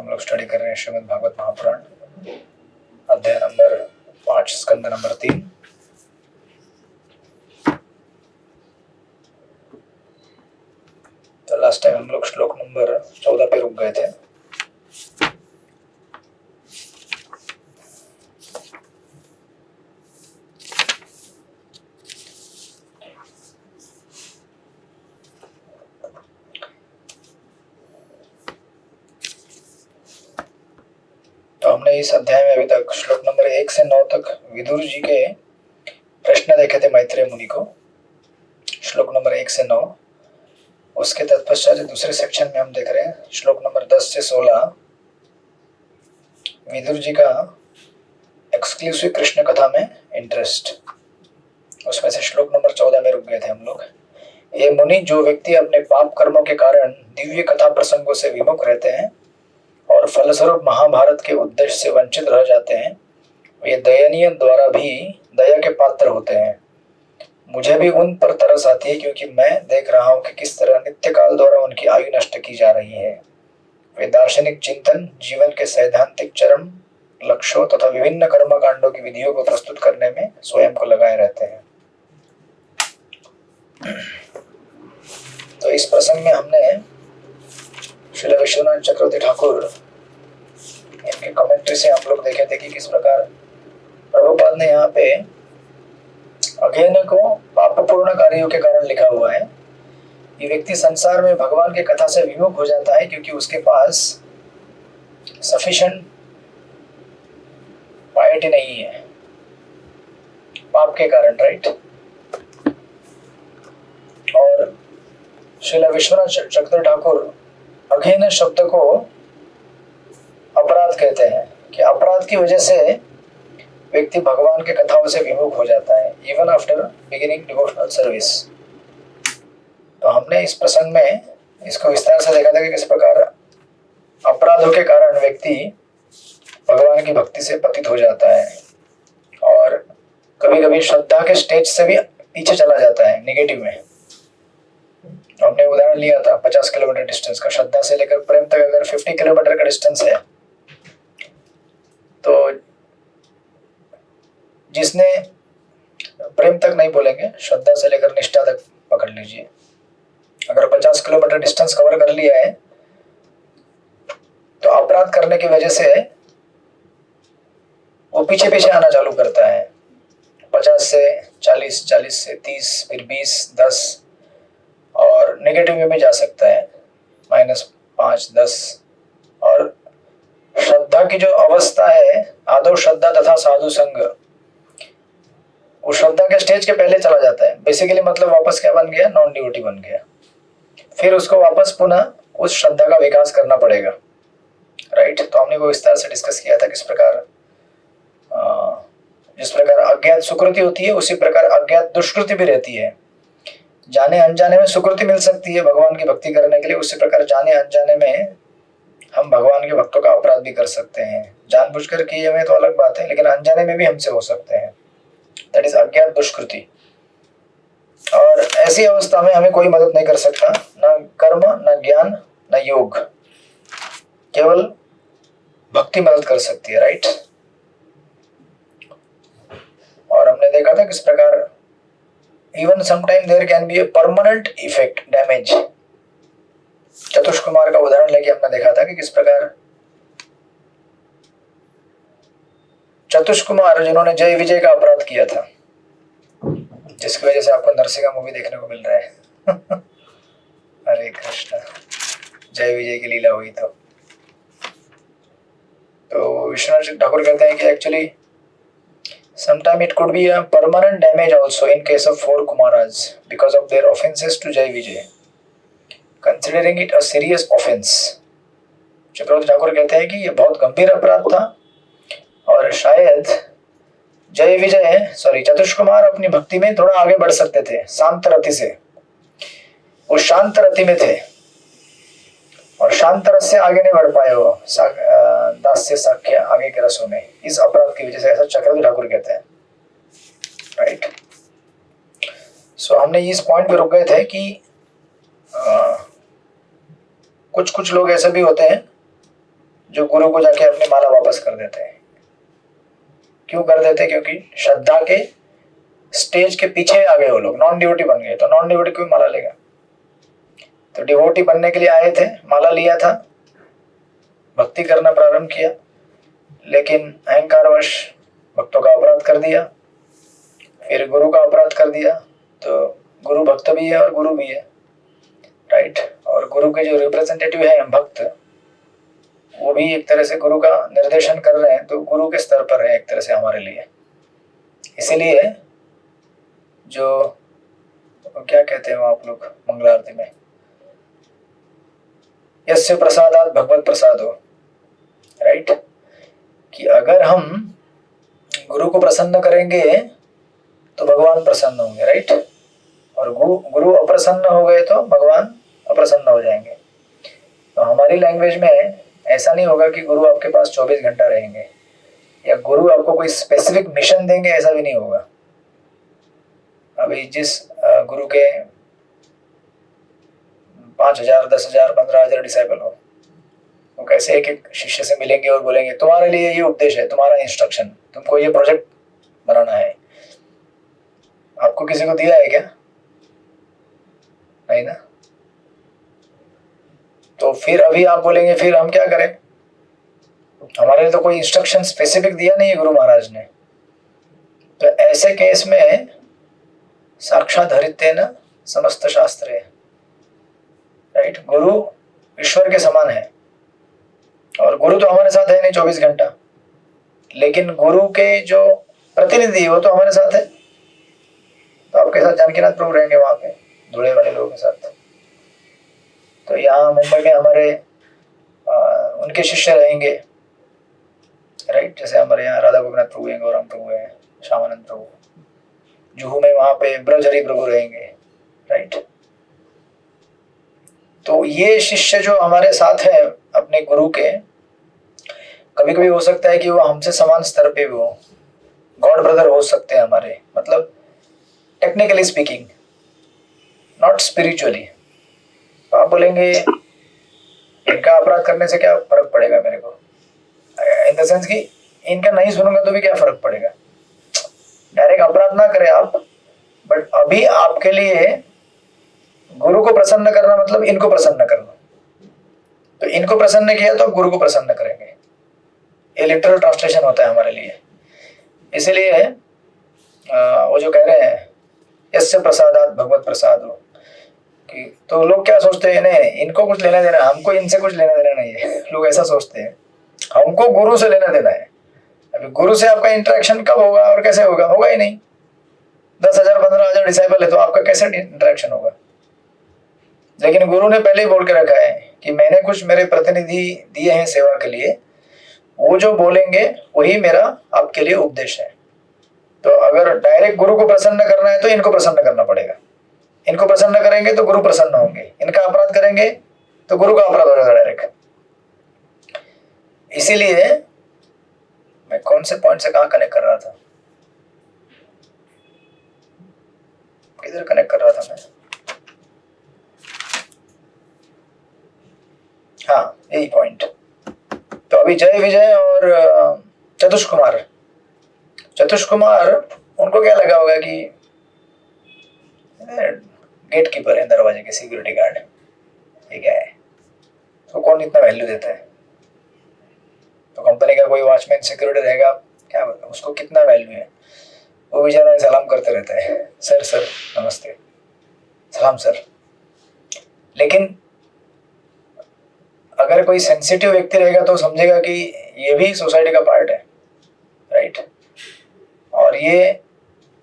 हम लोग स्टडी कर रहे हैं श्रीमद् भागवत महापुराण, अध्याय नंबर 5, स्कंद नंबर 3। तो लास्ट टाइम हम लोग श्लोक नंबर 14 पे रुक गए थे। तो हमने इस अध्याय में अभी तक श्लोक नंबर 1 से 9 तक विदुर जी के प्रश्न देखे थे मैत्रेय मुनि को, श्लोक नंबर 1 से 9। उसके तत्पश्चात दूसरे सेक्शन में हम देख रहे हैं श्लोक नंबर 10 से 16 विदुर जी का एक्सक्लूसिव कृष्ण कथा में इंटरेस्ट। उसमें से श्लोक नंबर 14 में रुक गए थे हम लोग। ये मुनि, जो व्यक्ति अपने पाप कर्मों के कारण दिव्य कथा प्रसंगों से विमुख रहते हैं और फलस्वरूप महाभारत के उद्देश्य से वंचित रह जाते हैं, वे दयनीय द्वारा भी दया के पात्र होते हैं। मुझे भी उन पर तरस आती है, क्योंकि मैं देख रहा हूँ कि किस तरह नित्य काल द्वारा उनकी आयु नष्ट की जा रही है। वे दार्शनिक चिंतन, जीवन के सैद्धांतिक चरम लक्ष्यों तथा विभिन्न कर्मकांडों की विधियों को प्रस्तुत करने में स्वयं को लगाए रहते हैं। तो इस प्रसंग में हमने श्री विश्वनाथ चक्रवर्ती ठाकुर इनके कमेंट्री से हम लोग देखे थे कि किस प्रकार प्रभुपाद ने यहाँ पे अज्ञेय को पापपूर्ण कार्यों के कारण लिखा हुआ है। ये व्यक्ति संसार में भगवान के कथा से विमुख हो जाता है, क्योंकि उसके पास सफिशिएंट पाइटी नहीं है पाप के कारण, राइट। और श्रील विश्वनाथ चक्रवर्ती ठाकुर अज्ञेय शब्द को अपराध कहते हैं कि अपराध की वजह से व्यक्ति भगवान के कथाओं से विमुख हो जाता है, even after beginning devotional service. तो हमने इस प्रसंग में इसको विस्तार से देखा था कि किस प्रकार अपराधों के कारण व्यक्ति भगवान की भक्ति से पतित हो जाता है और कभी कभी श्रद्धा के स्टेज से भी पीछे चला जाता है, नेगेटिव में। हमने उदाहरण लिया था 50 किलोमीटर डिस्टेंस का। श्रद्धा से लेकर प्रेम तक अगर 50 किलोमीटर का डिस्टेंस है, तो जिसने प्रेम तक नहीं बोलेंगे, श्रद्धा से लेकर निष्ठा तक पकड़ लीजिए। अगर 50 किलोमीटर डिस्टेंस कवर कर लिया है, तो अपराध करने की वजह से वो पीछे पीछे आना चालू करता है। 50 से 40, 40 से 30, फिर 20, 10 और नेगेटिव में भी जा सकता है, -5, 10। और श्रद्धा की जो अवस्था है, आदौ श्रद्धा तथा साधु संग, वो श्रद्धा के स्टेज के पहले चला जाता है। बेसिकली मतलब वापस क्या बन गया? नॉन ड्यूटी बन गया। फिर उसको वापस पुनः उस श्रद्धा का विकास करना पड़ेगा, राइट। तो हमने वो विस्तार से डिस्कस किया था किस प्रकार जिस प्रकार अज्ञात सुकृति होती है, उसी प्रकार अज्ञात दुष्कृति भी रहती है। जाने अनजाने में सुकृति मिल सकती है भगवान की भक्ति करने के लिए, उसी प्रकार जाने अनजाने में हम भगवान के भक्तों का अपराध भी कर सकते हैं। जानबूझकर किए हुए तो अलग बात है, लेकिन अनजाने में भी हमसे हो सकते हैं। दैट इज अज्ञात दुष्कृति। और ऐसी अवस्था में हमें कोई मदद नहीं कर सकता, न कर्म, न ज्ञान, न योग, केवल भक्ति मदद कर सकती है, राइट। और हमने देखा था किस प्रकार even sometime there can be a permanent effect, damage. Chatush Kumar का उदाहरण लेके हमने देखा था कि किस प्रकार चतुष कुमार, जिन्होंने जय विजय का अपराध किया था, जिसकी वजह से आपको नरसिंहा मूवी देखने को मिल रहा है। हरे कृष्ण, जय विजय की लीला हुई। तो विश्वनाथ ठाकुर कहते हैं कि actually sometime it could be a permanent damage also in case of 4 Kumaras because of their offenses to Jai Vijay, considering it a serious offense। चक्रवर्ती ठाकुर कहते हैं कि ये बहुत गंभीर अपराध था और शायद चतुष कुमार अपनी भक्ति में थोड़ा आगे बढ़ सकते थे शांत रति से। वो शांत रति में थे और शांत रस से आगे नहीं बढ़ पाए, वो दास से साक्ष्य आगे के रसों में, इस अपराध की वजह से, ऐसा चक्रवर्ती ठाकुर कहते हैं, राइट। सो हमने इस पॉइंट पे रुक गए थे कि कुछ लोग ऐसे भी होते हैं जो गुरु को जाके अपनी माला वापस कर देते हैं। क्यों कर देते हैं? क्योंकि श्रद्धा के स्टेज के पीछे आ गए वो लोग, नॉन डिवोटी बन गए। तो नॉन डिवोटी क्यों माला लेगा? तो डिवोटी बनने के लिए आए थे, माला लिया था, भक्ति करना प्रारंभ किया, लेकिन अहंकारवश भक्तों का अपराध कर दिया, फिर गुरु का अपराध कर दिया। तो गुरु भक्त भी है और गुरु भी है, राइट। और गुरु के जो रिप्रेजेंटेटिव है भक्त, वो भी एक तरह से गुरु का निर्देशन कर रहे हैं, तो गुरु के स्तर पर है एक तरह से हमारे लिए। इसीलिए जो क्या कहते हो आप लोग मंगला आरती में, यस्य प्रसादात भगवत प्रसादो, राइट, कि अगर हम गुरु को प्रसन्न करेंगे तो भगवान प्रसन्न होंगे, राइट। और गुरु अप्रसन्न हो गए तो भगवान अप्रसन्न हो जाएंगे। तो हमारी लैंग्वेज में ऐसा नहीं होगा कि गुरु आपके पास 24 घंटा रहेंगे या गुरु आपको कोई स्पेसिफिक मिशन देंगे, ऐसा भी नहीं होगा। अभी जिस गुरु के 5,000, 10,000, 15,000 डिसाइपल हो, वो कैसे एक एक शिष्य से मिलेंगे और बोलेंगे तुम्हारे लिए ये उपदेश है, तुम्हारा इंस्ट्रक्शन, तुमको ये प्रोजेक्ट बनाना है। आपको किसी को दिया है क्या? नहीं ना। तो फिर अभी आप बोलेंगे फिर हम क्या करें? हमारे लिए तो कोई इंस्ट्रक्शन स्पेसिफिक दिया नहीं है गुरु महाराज ने। तो ऐसे केस में साक्षात हरितेन समस्त शास्त्रे, राइट। गुरु ईश्वर के समान है, और गुरु तो हमारे साथ है नहीं 24 घंटा, लेकिन गुरु के जो प्रतिनिधि वो तो हमारे साथ है। तो आपके साथ जानकीनाथ प्रभु रहेंगे वहां पे धुले वाले लोगों के साथ। तो यहाँ मुंबई में हमारे उनके शिष्य रहेंगे, राइट। जैसे हमारे यहाँ राधा गोविंद प्रभु हैं, गौराम प्रभु हैं, श्यामानंद प्रभु। जुहू में वहां पे ब्रजहरि प्रभु रहेंगे, राइट। तो ये शिष्य जो हमारे साथ है अपने गुरु के, कभी कभी हो सकता है कि वो हमसे समान स्तर पे भी हो, गॉड ब्रदर हो सकते हैं हमारे, मतलब टेक्निकली स्पीकिंग, नॉट स्पिरिचुअली। तो आप बोलेंगे इनका अपराध करने से क्या फर्क पड़ेगा मेरे को, इन द सेंस कि इनका नहीं सुनूंगा तो भी क्या फर्क पड़ेगा। डायरेक्ट अपराध ना करें आप, बट अभी आपके लिए गुरु को प्रसन्न करना मतलब इनको प्रसन्न करना। तो इनको प्रसन्न किया तो गुरु को प्रसन्न करेंगे, ये लिटरल ट्रांसलेशन होता है हमारे लिए। इसीलिए वो जो कह रहे हैं यस्य प्रसादात भगवत प्रसाद हो, कि तो लोग क्या सोचते हैं, नहीं इनको कुछ लेना देना, हमको इनसे कुछ लेना देना नहीं है। लोग ऐसा सोचते हैं, हमको गुरु से लेना देना है। अभी गुरु से आपका इंटरेक्शन कब होगा और कैसे होगा? होगा ही नहीं। 10,000, 15,000 डिसाइपल है तो आपका कैसे इंटरेक्शन होगा? लेकिन गुरु ने पहले ही बोल के रखा है कि मैंने कुछ मेरे प्रतिनिधि दिए हैं सेवा के लिए, वो जो बोलेंगे वही मेरा आपके लिए उपदेश है। तो अगर डायरेक्ट गुरु को प्रसन्न करना है तो इनको प्रसन्न करना पड़ेगा। इनको प्रसन्न करेंगे तो गुरु प्रसन्न होंगे, इनका अपराध करेंगे तो गुरु का अपराध हो जाएगा डायरेक्ट। इसीलिए मैं कौन से पॉइंट से कहां कनेक्ट कर रहा था, किधर कनेक्ट कर रहा था मैं? हाँ, यही पॉइंट। तो अभी जय विजय और चतुष कुमार उनको क्या लगा होगा कि गेट कीपर है, दरवाजे के सिक्योरिटी गार्ड, ये क्या है, तो कौन इतना वैल्यू देता है? तो कंपनी का कोई वॉचमैन सिक्योरिटी रहेगा, क्या उसको कितना वैल्यू है? वो बेचारा सलाम करते रहता है, सर सर नमस्ते, सलाम सर। लेकिन अगर कोई सेंसिटिव व्यक्ति रहेगा तो समझेगा कि ये भी सोसाइटी का पार्ट है, राइट। और ये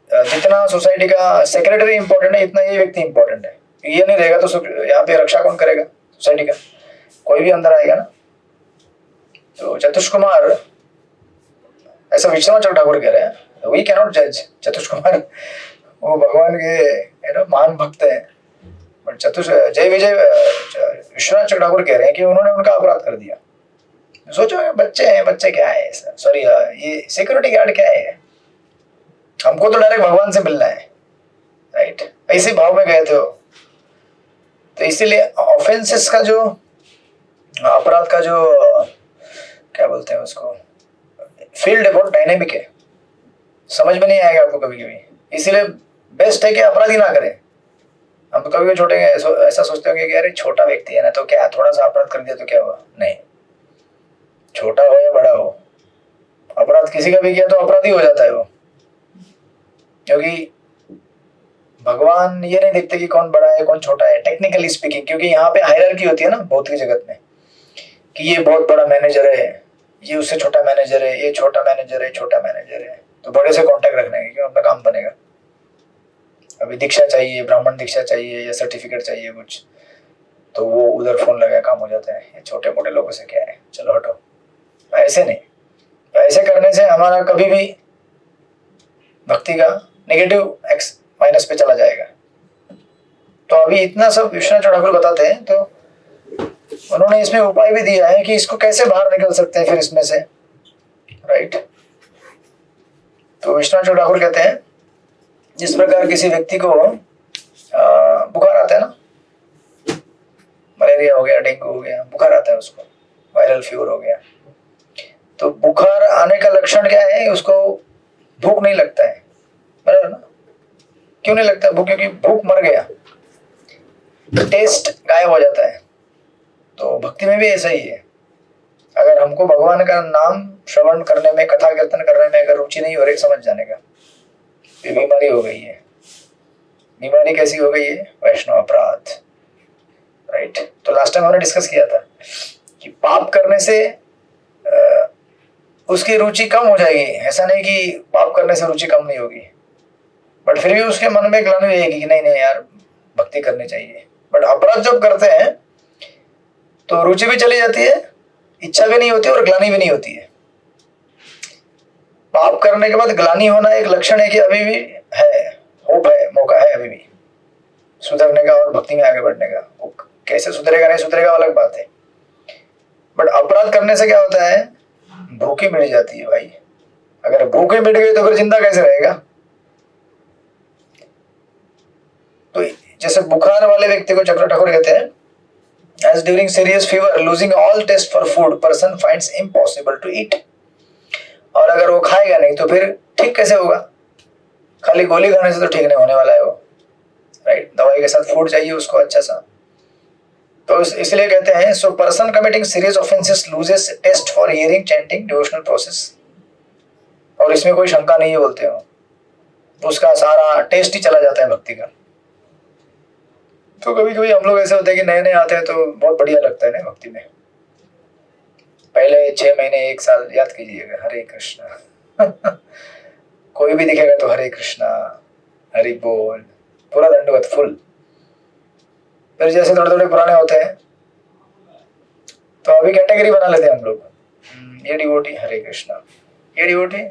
जितना सोसाइटी का सेक्रेटरी इंपॉर्टेंट है, इतना ये व्यक्ति इंपॉर्टेंट है। ये नहीं रहेगा तो यहाँ पे रक्षा कौन करेगा सोसाइटी का? कोई भी अंदर आएगा ना। तो चतुष कुमार, ऐसा विश्वनाथ ठाकुर कह रहे हैं, वी कैन नॉट जज चतुष कुमार, वो भगवान के महान भक्त है। बट जय विजय विश्वनाथ ठाकुर कह रहे हैं कि उन्होंने उनका अपराध कर दिया। सोचो बच्चे हैं, बच्चे क्या है, सॉरी ये सिक्योरिटी गार्ड क्या है? हमको तो डायरेक्ट भगवान से मिलना है, राइट। ऐसे भाव में गए थे वो। तो इसीलिए ऑफेंसेस का जो अपराध का जो क्या बोलते हैं उसको, फील्ड बहुत डायनेमिक है, समझ में नहीं आएगा आपको कभी कभी। इसीलिए बेस्ट है कि अपराधी ना करें। हम तो कभी छोटे ऐसा सोचते होंगे कि अरे छोटा व्यक्ति है ना, तो क्या थोड़ा सा अपराध कर दिया तो क्या हुआ, नहीं, छोटा हो या बड़ा हो, अपराध किसी का भी किया तो अपराधी हो जाता है वो। क्योंकि भगवान ये नहीं देखते कि कौन बड़ा है कौन छोटा है, टेक्निकली स्पीकिंग, क्योंकि यहाँ पे हायरार्की होती है ना भौतिक जगत में, कि ये बहुत बड़ा मैनेजर है, ये उससे छोटा मैनेजर है, ये छोटा मैनेजर है, छोटा मैनेजर है, तो बड़े से कांटेक्ट रखने के क्यों, अपना काम बनेगा। अभी दीक्षा चाहिए, ब्राह्मण दीक्षा चाहिए या सर्टिफिकेट चाहिए कुछ, तो वो उधर फोन लगा काम हो जाता है, ये छोटे मोटे लोगों से क्या है, चलो हटो। ऐसे नहीं, ऐसे करने से हमारा कभी भी भक्ति का नेगेटिव एक्स माइनस पे चला जाएगा। तो अभी इतना सब विश्वनाथ ठाकुर बताते हैं, तो उन्होंने इसमें उपाय भी दिया है कि इसको कैसे बाहर निकल सकते हैं फिर इसमें से, राइट। तो विश्वनाथ ठाकुर कहते हैं जिस प्रकार किसी व्यक्ति को बुखार आता है ना, मलेरिया हो गया, डेंगू हो गया, बुखार आता है उसको, वायरल फीवर हो गया, तो बुखार आने का लक्षण क्या है, उसको भूख नहीं लगता है, बराबर ना। क्यों नहीं लगता भूख, क्योंकि भूख मर गया, टेस्ट गायब हो जाता है। तो भक्ति में भी ऐसा ही है, अगर हमको भगवान का नाम श्रवण करने में, कथा कीर्तन करने में अगर रुचि नहीं हो रही, समझ जाने का ये बीमारी हो गई है। बीमारी कैसी हो गई है, वैष्णव अपराध, राइट। तो लास्ट टाइम हमने डिस्कस किया था कि पाप करने से उसकी रुचि कम हो जाएगी, ऐसा नहीं कि पाप करने से रुचि कम नहीं होगी, बट फिर भी उसके मन में ग्लानि रहेगी कि नहीं नहीं यार भक्ति करनी चाहिए। बट अपराध जब करते हैं तो रुचि भी चली जाती है, इच्छा भी नहीं होती और ग्लानि भी नहीं होती है। पाप करने के बाद ग्लानि होना एक लक्षण है कि अभी भी है, होप है, मौका है अभी भी सुधरने का और भक्ति में आगे बढ़ने का। वो कैसे सुधरेगा नहीं सुधरेगा अलग बात है, बट अपराध करने से क्या होता है, भूखी मिट जाती है भाई। अगर भूखी मिट गई तो फिर जिंदा कैसे रहेगा। तो जैसे बुखार वाले व्यक्ति को चक्र ठाकुर कहते हैं, as during serious fever losing all taste for food person finds impossible to eat। और अगर वो खाएगा नहीं तो फिर ठीक कैसे होगा, खाली गोली खाने से तो ठीक नहीं होने वाला है वो, राइट। दवाई के साथ फूड चाहिए उसको अच्छा सा। तो इसलिए कहते हैं so person committing serious offences loses taste for hearing chanting devotional process. और इसमें कोई शंका नहीं है बोलते हो, तो उसका सारा टेस्ट ही चला जाता है भक्ति का। तो कभी कभी हम लोग ऐसे होते हैं कि नए नए आते हैं तो बहुत बढ़िया लगता है ना भक्ति में, पहले 6 महीने 1 साल याद कीजिएगा हरे कृष्णा कोई भी दिखेगा तो हरे कृष्णा हरि बोल, पूरा दंडवत फुल। फिर जैसे थोड़े थोड़े पुराने होते हैं तो अभी कैटेगरी बना लेते हैं हम लोग, ये डिवोटी हरे कृष्णा, ये डिवोटी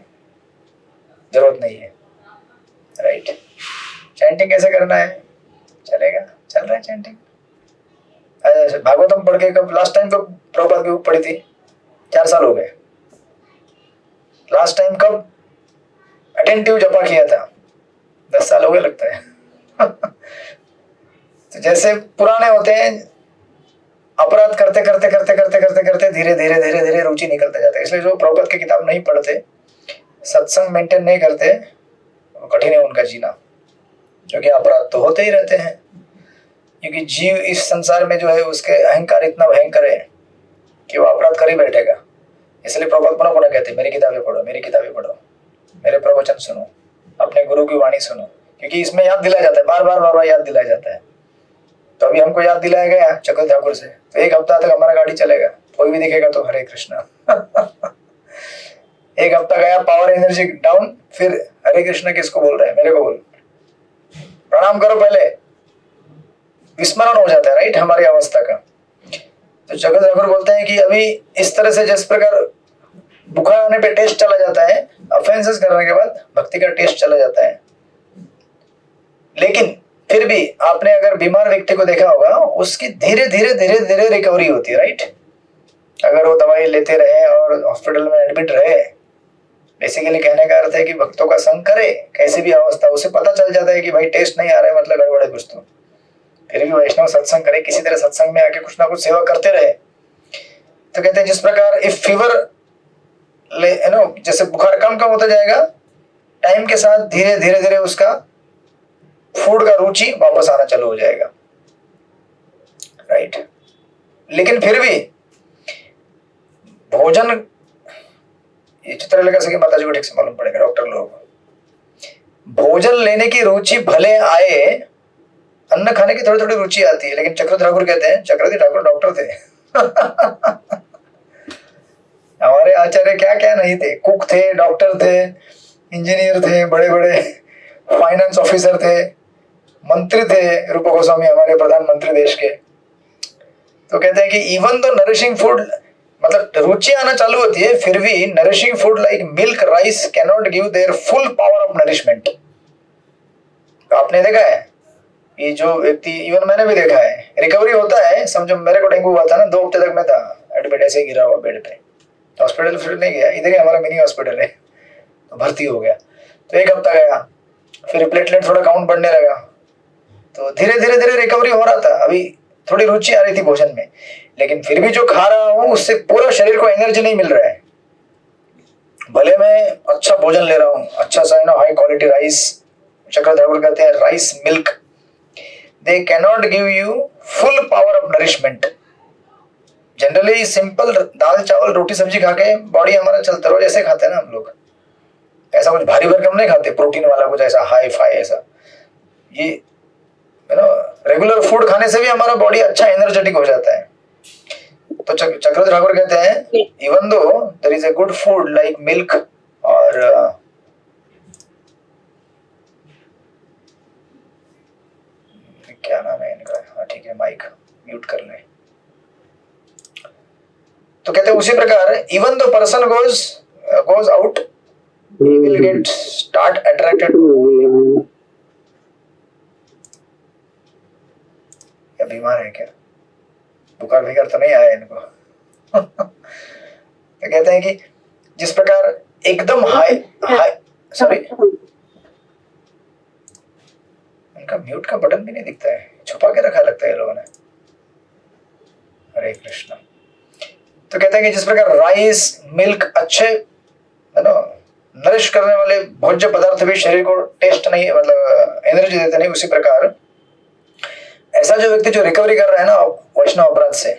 जरूरत नहीं है, राइट। चैंटिंग कैसे करना है, चलेगा, चल रहा है चैंटिंग। भागवतम पढ़ के कब लास्ट टाइम कब प्रभुपाद की बुक पढ़ी थी, 4 साल हो गए। लास्ट टाइम कब अटेंटिव जपा किया था, 10 साल हो गए लगता है तो जैसे पुराने होते हैं, अपराध करते करते करते करते करते करते धीरे धीरे धीरे धीरे रुचि निकलते जाते हैं। इसलिए जो प्रभुपाद की किताब नहीं पढ़ते, सत्संग मेंटेन नहीं करते, कठिन है उनका जीना, क्योंकि अपराध तो होते ही रहते हैं। क्योंकि जीव इस संसार में जो है उसके अहंकार इतना भयंकर है कि वो अपराध कर ही बैठेगा। इसलिए प्रभुपाद पुनः पुनः कहते हैं मेरी किताबें पढ़ो, मेरी किताबें पढ़ो, मेरे प्रवचन सुनो, अपने गुरु की वाणी सुनो, क्योंकि इसमें याद दिलाया जाता है, बार बार याद दिलाया जाता है। तो अभी हमको याद दिलाया गया चक्र ठाकुर से, तो 1 हफ्ता तक हमारा गाड़ी चलेगा, कोई भी दिखेगा तो हरे कृष्णा 1 हफ्ता गया, पावर एनर्जी डाउन, फिर हरे कृष्णा किसको बोल रहे हैं, मेरे को बोल, प्रणाम करो, पहले विस्मरण हो जाता है, राइट, हमारी अवस्था का। तो जगत ठाकुर बोलते हैं कि अभी इस तरह से जिस प्रकार बुखार आने पे टेस्ट चला जाता है, ऑफेंसेस करने के बाद भक्ति का टेस्ट चला जाता है। लेकिन फिर भी आपने अगर बीमार व्यक्ति को देखा होगा, उसकी धीरे धीरे धीरे धीरे रिकवरी होती है, राइट। अगर वो दवाई लेते रहे और हॉस्पिटल में एडमिट रहे, बेसिकली कहने का अर्थ है कि भक्तों का संग करे, कैसी भी अवस्था, उसे पता चल जाता है कि भाई टेस्ट नहीं आ रहा है, मतलब गड़बड़ है कुछ। तो फिर भी वैष्णव सत्संग करे, किसी तरह सत्संग में आके कुछ ना कुछ सेवा करते रहे। तो कहते हैं जिस प्रकार इफ फीवर जैसे बुखार कम कम होता जाएगा, टाइम के साथ धीरे धीरे धीरे उसका फूड का रुचि वापस आना चालू हो जाएगा, राइट। लेकिन फिर भी भोजन, ये चित्रलेखा सखी माता जी को ठीक से मालूम पड़ेगा, डॉक्टर लोग, भोजन लेने की रुचि भले आए, अन्न खाने की थोड़ी थोड़ी रुचि आती है, लेकिन चक्रवर्ती ठाकुर कहते हैं, चक्रवर्ती ठाकुर डॉक्टर थे हमारे आचार्य क्या क्या नहीं थे, कुक थे, डॉक्टर थे, इंजीनियर थे, बड़े बड़े फाइनेंस ऑफिसर थे, मंत्री थे, रूप गोस्वामी हमारे प्रधानमंत्री देश के। तो कहते हैं कि इवन तो नरिशिंग फूड, मतलब रुचि आना चालू होती है, फिर भी nourishing food like milk, rice can not give their full power of nourishment. आपने देखा है ये जो व्यक्ति, इवन मैंने भी देखा है, रिकवरी होता है, समझो मेरे को डेंगू हुआ था ना, 2 हफ्ते तक मैं था एडमिट, ऐसे ही गिरा हुआ बेड पे, हॉस्पिटल फिर नहीं गया, इधर ही हमारा मिनी हॉस्पिटल है, तो भर्ती हो गया, तो 1 हफ्ता गया, फिर प्लेटलेट थोड़ा काउंट बढ़ने लगा, तो धीरे धीरे धीरे रिकवरी हो रहा था। अभी थोड़ी रुचि आ रही थी भोजन में, लेकिन फिर भी जो खा रहा हूं उससे पूरा शरीर को एनर्जी नहीं मिल रहा है। भले मैं अच्छा भोजन ले रहा हूं, अच्छा सा high quality rice, Chakravarti Thakur कहते हैं rice milk, they can not give you full power of nourishment. Generally simple दाल चावल रोटी सब्जी खा के बॉडी हमारा चलता रहो, जैसे खाते हैं ना हम लोग, ऐसा कुछ भारी भरकम नहीं खाते, प्रोटीन वाला कुछ ऐसा हाई फाई ऐसा, ये रेगुलर फूड खाने से भी हमारा बॉडी अच्छा एनर्जेटिक हो जाता है। तो चक्रवर्ती ठाकुर कहते हैं even though there is a good food like milk और क्या नाम है इनका, हाँ ठीक है, माइक म्यूट कर ले। तो कहते हैं उसी प्रकार even the person goes out, he will get start attracted to, या बीमार है क्या, बुखार फिकर तो नहीं आया इनको तो कहते हैं कि जिस प्रकार एकदम हाई सॉरी, इनका म्यूट का बटन भी नहीं दिखता है, छुपा के रखा लगता है लोगों ने। हरे कृष्णा। तो कहते हैं कि जिस प्रकार राइस मिल्क अच्छे नरिश करने वाले भोज्य पदार्थ भी शरीर को टेस्ट नहीं, मतलब एनर्जी देते नहीं, उसी प्रकार ऐसा जो व्यक्ति जो रिकवरी कर रहा है ना वैष्णव अपराध से,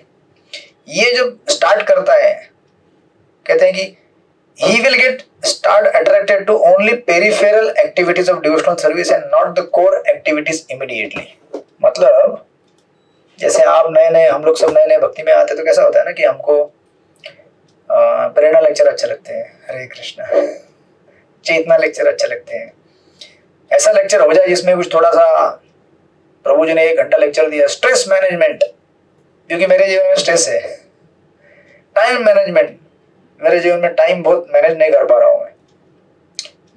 ये जब स्टार्ट करता है, कहते हैं कि he will get start attracted to only peripheral activities of devotional service and not the core activities immediately। मतलब जैसे आप नए नए, हम लोग सब नए नए भक्ति में आते तो कैसा होता है ना कि हमको प्रेरणा लेक्चर अच्छे लगते हैं, हरे कृष्णा, चेतना लेक्चर अच्छे लगते हैं, ऐसा लेक्चर हो जाए जिसमें कुछ थोड़ा सा, प्रभु जी ने 1 घंटा लेक्चर दिया स्ट्रेस मैनेजमेंट, क्योंकि मेरे जीवन में स्ट्रेस है, टाइम मैनेजमेंट, मेरे जीवन में टाइम बहुत मैनेज नहीं कर पा रहा हूं मैं,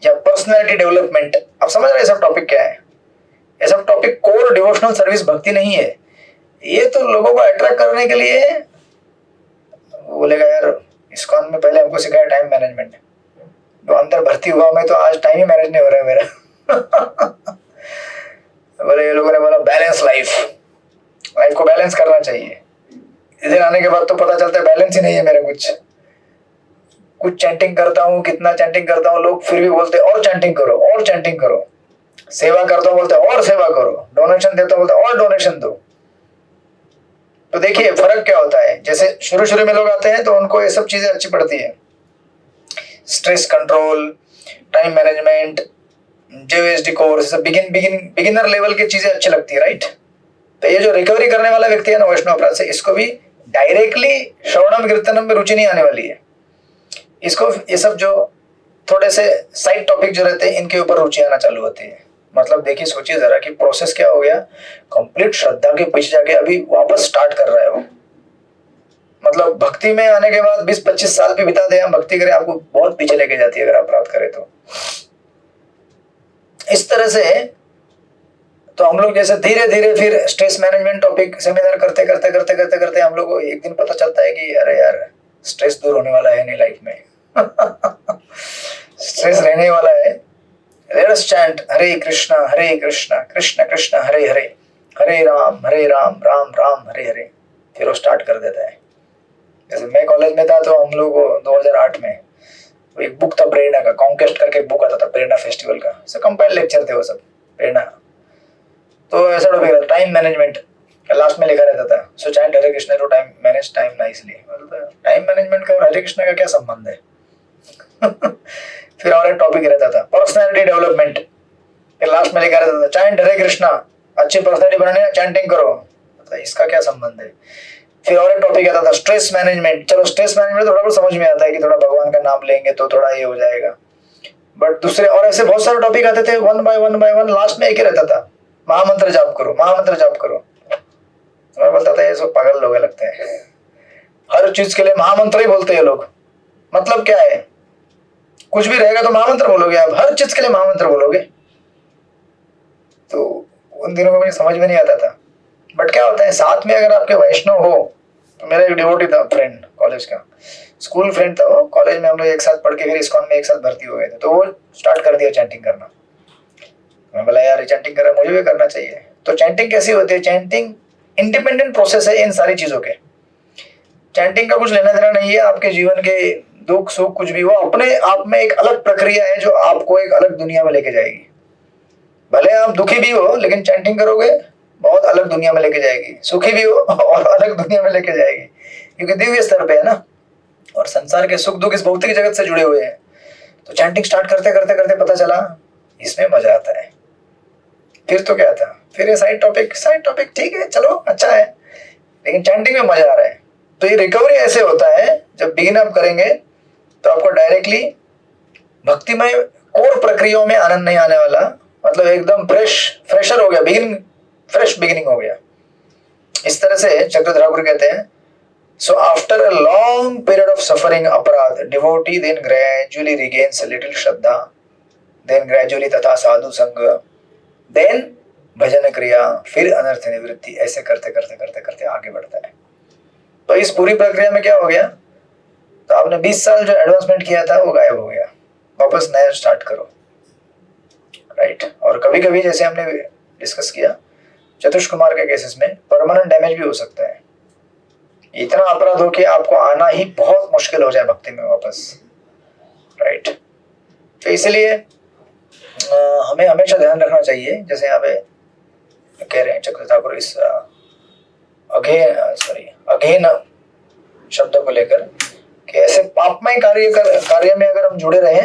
या पर्सनैलिटी डेवलपमेंट, आप समझ रहे हैं सब टॉपिक क्या है, ये सब टॉपिक कोर डिवोशनल सर्विस भक्ति नहीं है। ये तो लोगों को अट्रैक्ट करने के लिए, बोलेगा यार इस्कॉन में पहले हमको सिखाया टाइम मैनेजमेंट, तो अंदर भर्ती हुआ मैं तो आज टाइम ही मैनेज नहीं हो रहा है मेरा बोले ये लोगों ने बोला बैलेंस लाइफ को बैलेंस करना चाहिए। इधर आने के बाद तो पता चलता है बैलेंस ही नहीं है मेरा, कुछ चैंटिंग करता हूँ, कितना चैंटिंग करता हूँ, लोग फिर भी बोलते और चैंटिंग करो और चैंटिंग करो, सेवा करता हूँ बोलते और सेवा करो, डोनेशन देता हूँ बोलते और डोनेशन दो। तो देखिए फर्क क्या होता है, जैसे शुरू में लोग आते हैं तो उनको ये सब चीजें अच्छी पड़ती है, stress control, time management, JVSD course, beginner level की चीजें अच्छी लगती है, राइट। तो ये जो रिकवरी करने वाला व्यक्ति है ना वैष्णव अपराध से, इसको भी डायरेक्टली श्रवणम कीर्तनम में रुचि नहीं आने वाली है, इसको ये सब जो थोड़े से साइड टॉपिक जो रहते हैं इनके ऊपर रुचि आना चालू होती है। मतलब देखिए सोचिए जरा कि प्रोसेस क्या हो गया, कंप्लीट श्रद्धा के पीछे जाके अभी वापस स्टार्ट कर रहा है वो। मतलब भक्ति में आने के बाद 20-25 साल भी बिता दे, हम भक्ति करें, आपको बहुत पीछे लेके जाती है अगर आप अपराध करें तो। इस तरह से तो हम लोग जैसे धीरे धीरे फिर स्ट्रेस मैनेजमेंट टॉपिक सेमिनार करते हम लोग को एक दिन पता चलता है कि अरे यार स्ट्रेस दूर होने वाला है नहीं लाइफ में स्ट्रेस रहने वाला है। लेट अस चैंट हरे कृष्णा कृष्ण कृष्ण हरे हरे, हरे राम राम राम हरे हरे। फिर वो स्टार्ट कर देता है। जैसे मैं कॉलेज में था तो हम लोग 2008 में एक बुक था प्रेरणा का, कॉन्क्वेस्ट करके एक बुक आता था प्रेरणा फेस्टिवल का, सब कंपाइल लेक्चर थे वो सब प्रेरणा। तो ऐसा टॉपिक था टाइम मैनेजमेंट, लास्ट में लिखा रहता था सो चाहे Hare Krishna to time manage time nicely. Time management का और हरे कृष्ण का क्या संबंध है? फिर और एक टॉपिक रहता था पर्सनैलिटी डेवलपमेंट, लास्ट में लिखा रहता था चाहे हरे कृष्णा, अच्छी पर्सनैलिटी बनाने चैंटिंग करो, तो इसका क्या संबंध है? फिर और एक टॉपिक आता था स्ट्रेस मैनेजमेंट। चलो स्ट्रेस मैनेजमेंट थोड़ा बहुत समझ में आता है कि थोड़ा भगवान का नाम लेंगे तो थोड़ा ये हो जाएगा, बट दूसरे और ऐसे बहुत सारे टॉपिक आते थे वन बाय वन, लास्ट में एक ही रहता था महामंत्र जाप करो, महामंत्र जाप करो। मैं बोलता था ये सब पागल लोग लगते हैं, हर चीज के लिए महामंत्र ही बोलते हैं लोग, मतलब क्या है? कुछ भी रहेगा तो महामंत्र बोलोगे आप, हर चीज के लिए महामंत्र बोलोगे? तो उन दिनों में मुझे समझ में नहीं आता था। बट क्या होता है साथ में अगर आपके वैष्णव हो, तो मेरा एक डिवोटी था फ्रेंड कॉलेज का, स्कूल फ्रेंड था वो, कॉलेज में हम लोग एक साथ पढ़ के फिर इस्कॉन में एक साथ भर्ती हो गए थे, तो वो स्टार्ट कर दिया चैंटिंग करना। मैं बोला यार चैंटिंग कर रहा मुझे भी करना चाहिए। तो चैंटिंग कैसी होती है? चैंटिंग इंडिपेंडेंट प्रोसेस है इन सारी चीजों के, चैंटिंग का कुछ लेना देना नहीं है आपके जीवन के दुख सुख कुछ भी, वो अपने आप में एक अलग प्रक्रिया है जो आपको एक अलग दुनिया में लेके जाएगी। भले आप दुखी भी हो लेकिन चैंटिंग करोगे बहुत अलग दुनिया में लेके जाएगी, सुखी भी हो और अलग दुनिया में लेके जाएगी, क्योंकि दिव्य स्तर पे है ना, और संसार के सुख दुख इस भौतिक जगत से जुड़े हुए हैं। तो चैंटिंग स्टार्ट करते करते करते पता चला इसमें मजा आता है। फिर तो क्या था, फिर ये साइड टॉपिक ठीक है चलो अच्छा है, लेकिन चैंटिंग में मजा आ रहा है। तो ये रिकवरी ऐसे होता है जब बिगिन अप करेंगे तो आपको डायरेक्टली भक्तिमय कोर प्रक्रियाओं में आनंद नहीं आने वाला, मतलब एकदम फ्रेशर हो गया, फ्रेश बिगिनिंग हो गया। इस तरह से चक्रधर ठाकुर कहते हैं so after a long period of suffering aparadh devotee then gradually regains little shraddha, then gradually तथा साधु संग, देन भजन क्रिया, फिर अनर्थ निवृत्ति, ऐसे करते करते करते करते आगे बढ़ता है। तो इस पूरी प्रक्रिया में क्या हो गया, तो आपने 20 साल जो एडवांसमेंट किया था वो गायब हो गया, वापस नया स्टार्ट करो, राइट। और कभी कभी जैसे हमने डिस्कस किया चतुष कुमार के केसेस में परमानेंट डैमेज भी हो सकता है, इतना अपराध हो कि आपको आना ही बहुत मुश्किल हो जाए भक्ति में वापस, राइट। तो इसलिए हमें हमेशा ध्यान रखना चाहिए, जैसे यहाँ पे कह रहे हैं चक्रधर ठाकुर इस अघेन शब्द को लेकर कि ऐसे पापमय कार्य में अगर हम जुड़े रहे,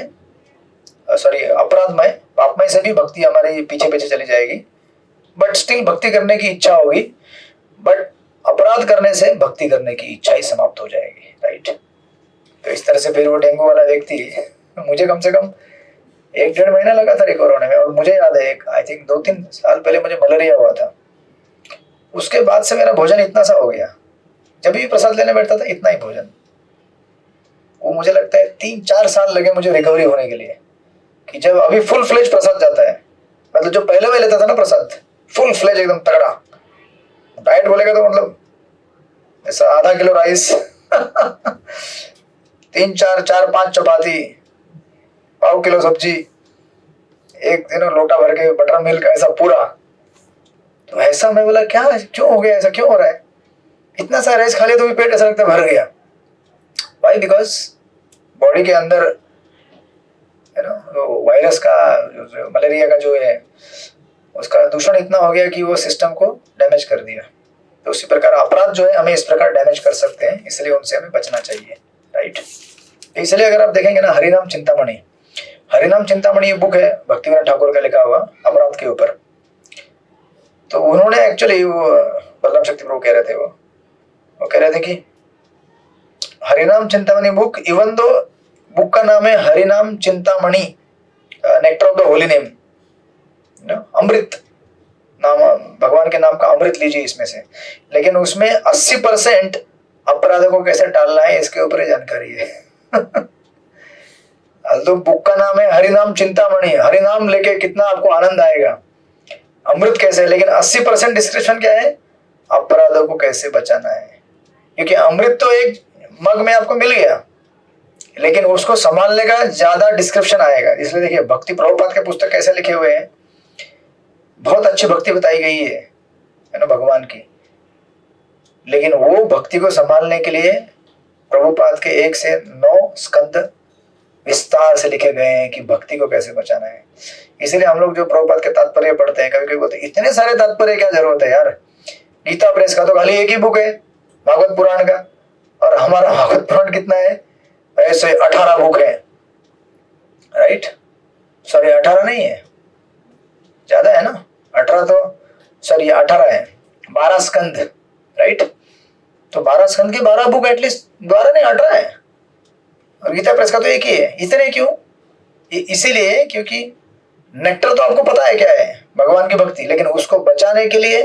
अपराधमय पापमय से भी भक्ति हमारे पीछे पीछे चली जाएगी, बट स्टिल भक्ति करने की इच्छा होगी, बट अपराध करने से भक्ति करने की इच्छा ही समाप्त हो जाएगी, राइट। तो इस तरह से फिर वो डेंगू वाला व्यक्ति, मुझे कम से कम 1-1.5 महीना लगा था रिकवर होने में, और मुझे याद है आई थिंक 2-3 साल पहले मुझे मलेरिया हुआ था, उसके बाद से मेरा भोजन इतना सा हो गया, जब भी प्रसाद लेने बैठता था इतना ही भोजन। वो मुझे लगता है 3-4 साल लगे मुझे रिकवरी होने के लिए, कि जब अभी फुल फ्लेज प्रसाद जाता है, मतलब जो पहले मैं लेता था ना प्रसाद फुल फ्लेज एकदम तगड़ा, डाइट बोलेगा तो मतलब ऐसा आधा किलो राइस 3-4-4-5 चपाती, पाव किलो सब्जी, एक दिन लोटा भर के बटर मिल्क, ऐसा पूरा। तो ऐसा मैं बोला क्या क्यों हो गया, ऐसा क्यों हो रहा है, इतना सा राइस खा लिया तो भी पेट ऐसा लगता है भर गया। वाई? बिकॉज बॉडी के अंदर वायरस का मलेरिया का जो है उसका दूषण इतना हो गया कि वो सिस्टम को डैमेज कर दिया। तो उसी प्रकार अपराध जो है हमें इस प्रकार डैमेज कर सकते हैं, इसलिए उनसे हमें बचना चाहिए, राइट। इसलिए अगर आप देखेंगे ना हरिनाम चिंतामणि ये बुक है भक्तिविनोद ठाकुर का लिखा हुआ अपराध के ऊपर, तो उन्होंने एक्चुअली वो बलराम शक्ति प्रभु कह रहे थे, वो कह रहे थे कि Harinam Chintamani book, even though book का नाम है Harinam Chintamani nectar of the holy name, अमृत नाम, भगवान के नाम का अमृत लीजिए इसमें से, लेकिन उसमें 80% अपराधों को कैसे टालना है इसके ऊपर जानकारी है। तो बुक का नाम है हरिनाम चिंतामणि, हरिनाम लेके कितना आपको आनंद आएगा, अमृत कैसे, लेकिन 80% डिस्क्रिप्शन क्या है, अपराधों को कैसे बचाना है। क्योंकि अमृत तो एक मग में आपको मिल गया, लेकिन उसको संभालने का ज्यादा डिस्क्रिप्शन आएगा। इसलिए देखिए भक्ति प्रभुपाद के पुस्तक कैसे लिखे हुए हैं, बहुत अच्छी भक्ति बताई गई है ना भगवान की, लेकिन वो भक्ति को संभालने के लिए प्रभुपाद के 1 से 9 स्कंद विस्तार से लिखे गए हैं कि भक्ति को कैसे बचाना है। इसीलिए हम लोग जो प्रभुपाद के तात्पर्य पढ़ते हैं, कभी कभी बोलते हैं इतने सारे तात्पर्य क्या जरूरत है यार, गीता प्रेस का तो खाली एक ही बुक है भागवत पुराण का, और हमारा भागवत पुराण कितना है, ऐसे 18 बुक है, राइट। सॉरी 18 नहीं है, ज्यादा है ना, 18 तो सॉरी 18 है, 12 स्कंद, राइट। तो 12 स्कंद के 12 बुक एटलीस्ट 12 नहीं 18 है, और गीता प्रेस का तो एक ही है। इतने क्यों? इसीलिए क्योंकि नेक्टर तो आपको पता है क्या है, भगवान की भक्ति, लेकिन उसको बचाने के लिए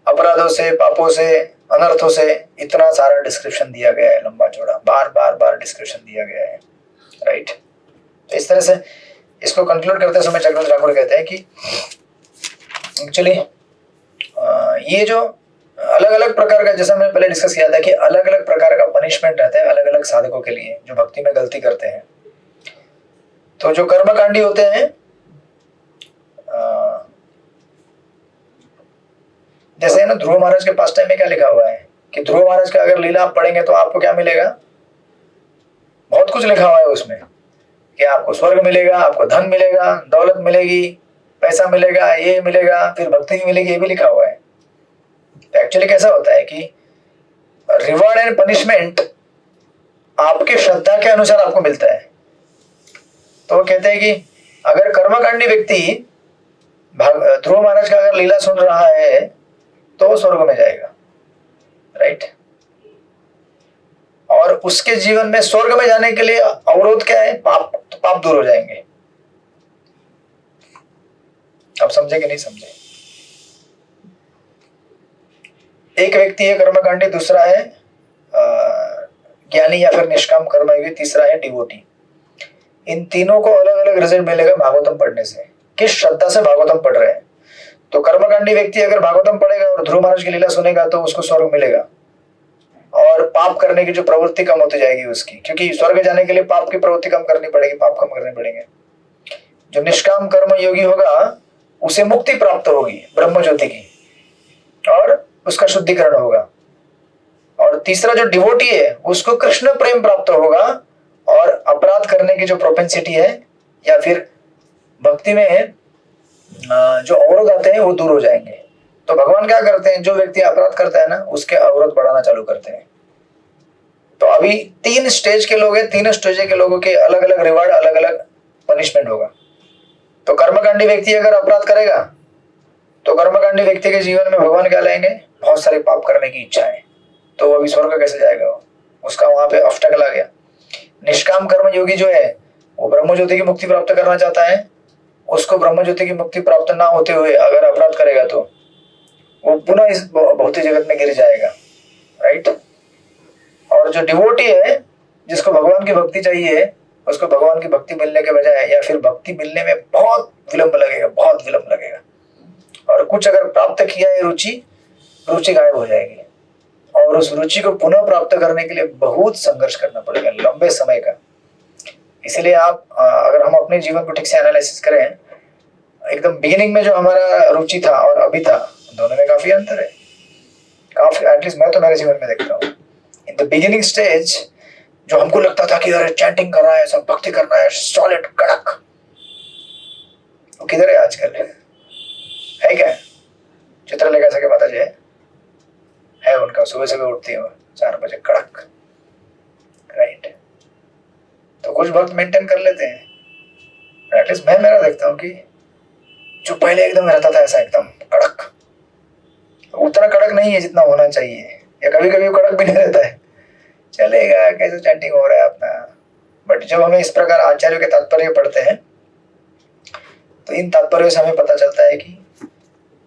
अपराधों से, पापों से, अनर्थों से इतना सारा डिस्क्रिप्शन दिया गया है, लंबा चौड़ा, बार बार बार डिस्क्रिप्शन दिया गया है, राइट। तो इस तरह से इसको कंक्लूड करते समय जगन्नाथ ठाकुर कहते हैं कि एक्चुअली ये जो अलग अलग प्रकार का, जैसा मैंने पहले डिस्कस किया था कि अलग अलग प्रकार का पनिशमेंट रहता है अलग अलग साधकों के लिए जो भक्ति में गलती करते हैं। तो जो कर्मकांडी होते हैं, जैसे ना ध्रुव महाराज के पास टाइम में क्या लिखा हुआ है कि ध्रुव महाराज का अगर लीला आप पढ़ेंगे तो आपको क्या मिलेगा, बहुत कुछ लिखा हुआ है उसमें कि आपको स्वर्ग मिलेगा, आपको धन मिलेगा, दौलत मिलेगी, पैसा मिलेगा, ये मिलेगा, फिर भक्ति भी मिलेगी, ये भी लिखा हुआ है। तो एक्चुअली कैसा होता है कि रिवॉर्ड एंड पनिशमेंट आपके श्रद्धा के अनुसार आपको मिलता है। तो वो कहते हैं कि अगर कर्मकांडी व्यक्ति ध्रुव महाराज का अगर लीला सुन रहा है तो वो स्वर्ग में जाएगा, राइट। और उसके जीवन में स्वर्ग में जाने के लिए अवरोध क्या है, पाप। तो पाप दूर हो जाएंगे। आप समझे कि नहीं समझे? एक व्यक्ति है कर्मकांडी, दूसरा है ज्ञानी या फिर निष्काम कर्मयोगी, तीसरा है डिवोटी। इन तीनों को अलग अलग रिजल्ट मिलेगा भागवतम पढ़ने से, किस श्रद्धा से भागवतम पढ़ रहे हैं। तो कर्मकांडी व्यक्ति अगर भागवतम पढ़ेगा और ध्रुव महाराज की लीला सुनेगा तो उसको स्वर्ग मिलेगा, और पाप करने की जो प्रवृत्ति कम होती जाएगी उसकी, क्योंकि स्वर्ग जाने के लिए पाप की प्रवृत्ति कम करनी पड़ेगी, पाप कम करने पड़ेंगे। जो निष्काम कर्म योगी होगा उसे मुक्ति प्राप्त होगी ब्रह्म ज्योति की, और उसका शुद्धिकरण होगा। और तीसरा जो डिवोटी है उसको कृष्ण प्रेम प्राप्त होगा, और अपराध करने की जो प्रोपेंसिटी है या फिर भक्ति में जो अवरोध आते हैं वो दूर हो जाएंगे। तो भगवान क्या करते हैं, जो व्यक्ति अपराध करता है ना उसके अवरोध बढ़ाना चालू करते हैं। तो अभी 3 स्टेज के लोग हैं, तीनों स्टेज के लोगों के अलग अलग रिवार्ड, अलग अलग पनिशमेंट होगा। तो कर्मकांडी व्यक्ति अगर अपराध करेगा तो कर्मकांडी व्यक्ति के जीवन में भगवान क्या लाएंगे, बहुत सारे पाप करने की इच्छा है, तो वो अभी स्वर्ग कैसे जाएगा, उसका वहां पे ऑब्स्टेकल आ गया। निष्काम कर्म योगी जो है वो ब्रह्म ज्योति की मुक्ति प्राप्त करना चाहता है, उसको ब्रह्म ज्योति की मुक्ति प्राप्त ना होते हुए अगर अपराध करेगा तो वो पुनः इस भौतिक जगत में गिर जाएगा, राइट। और जो डिवोटी है जिसको भगवान की भक्ति चाहिए, उसको भगवान की भक्ति मिलने के बजाय या फिर भक्ति मिलने में बहुत विलंब लगेगा, बहुत विलंब लगेगा, और कुछ अगर प्राप्त किया है रुचि गायब हो जाएगी, और उस रुचि को पुनः प्राप्त करने के लिए बहुत संघर्ष करना पड़ेगा लंबे समय का। इसलिए आप अगर हम अपने जीवन को ठीक से एनालिसिस करें, एकदम बिगिनिंग में जो हमारा रुचि था और अभी था, दोनों में काफी अंतर है, काफी, एटलीस्ट मैं तो मेरे जीवन में देखता हूँ। इन द बिगिनिंग स्टेज जो हमको लगता था कि अरे चैंटिंग करना है, सब भक्ति करना है, सॉलिड कड़क, वो किधर है आजकल? है क्या? चित्रलेखा सके माता जी है उनका, सुबह सुबह उठती है 4 बजे कड़क, राइट। तो कुछ भक्त मेंटेन कर लेते हैं, एटलीस्ट मैं मेरा देखता हूँ कि जो पहले एकदम रहता था ऐसा एकदम कड़क, उतना कड़क नहीं है जितना होना चाहिए, या कभी कभी कड़क भी नहीं रहता है, चलेगा कैसे चैंटिंग हो रहा है अपना। बट जब हमें इस प्रकार आचार्यों के तात्पर्य पढ़ते हैं तो इन तात्पर्यों से हमें पता चलता है कि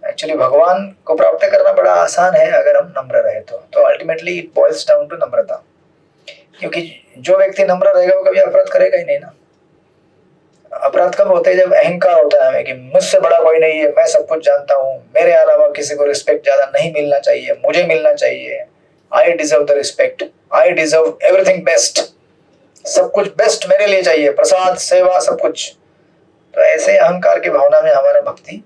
एक्चुअली भगवान को प्राप्त करना बड़ा आसान है अगर हम नम्र रहे तो ultimately it boils down to नम्रता। क्योंकि जो व्यक्ति नम्र रहेगा वो कभी अपराध करेगा ही नहीं ना। अपराध कब होते हैं? जब अहंकार होता है हमें कि मुझसे बड़ा कोई नहीं है, मैं सब कुछ जानता हूँ, मेरे अलावा किसी को रिस्पेक्ट ज्यादा नहीं मिलना चाहिए, मुझे मिलना चाहिए, I deserve the respect, I deserve everything best, सब कुछ बेस्ट मेरे लिए चाहिए, प्रसाद, सेवा, सब कुछ। तो ऐसे अहंकार की भावना में हमारा भक्ति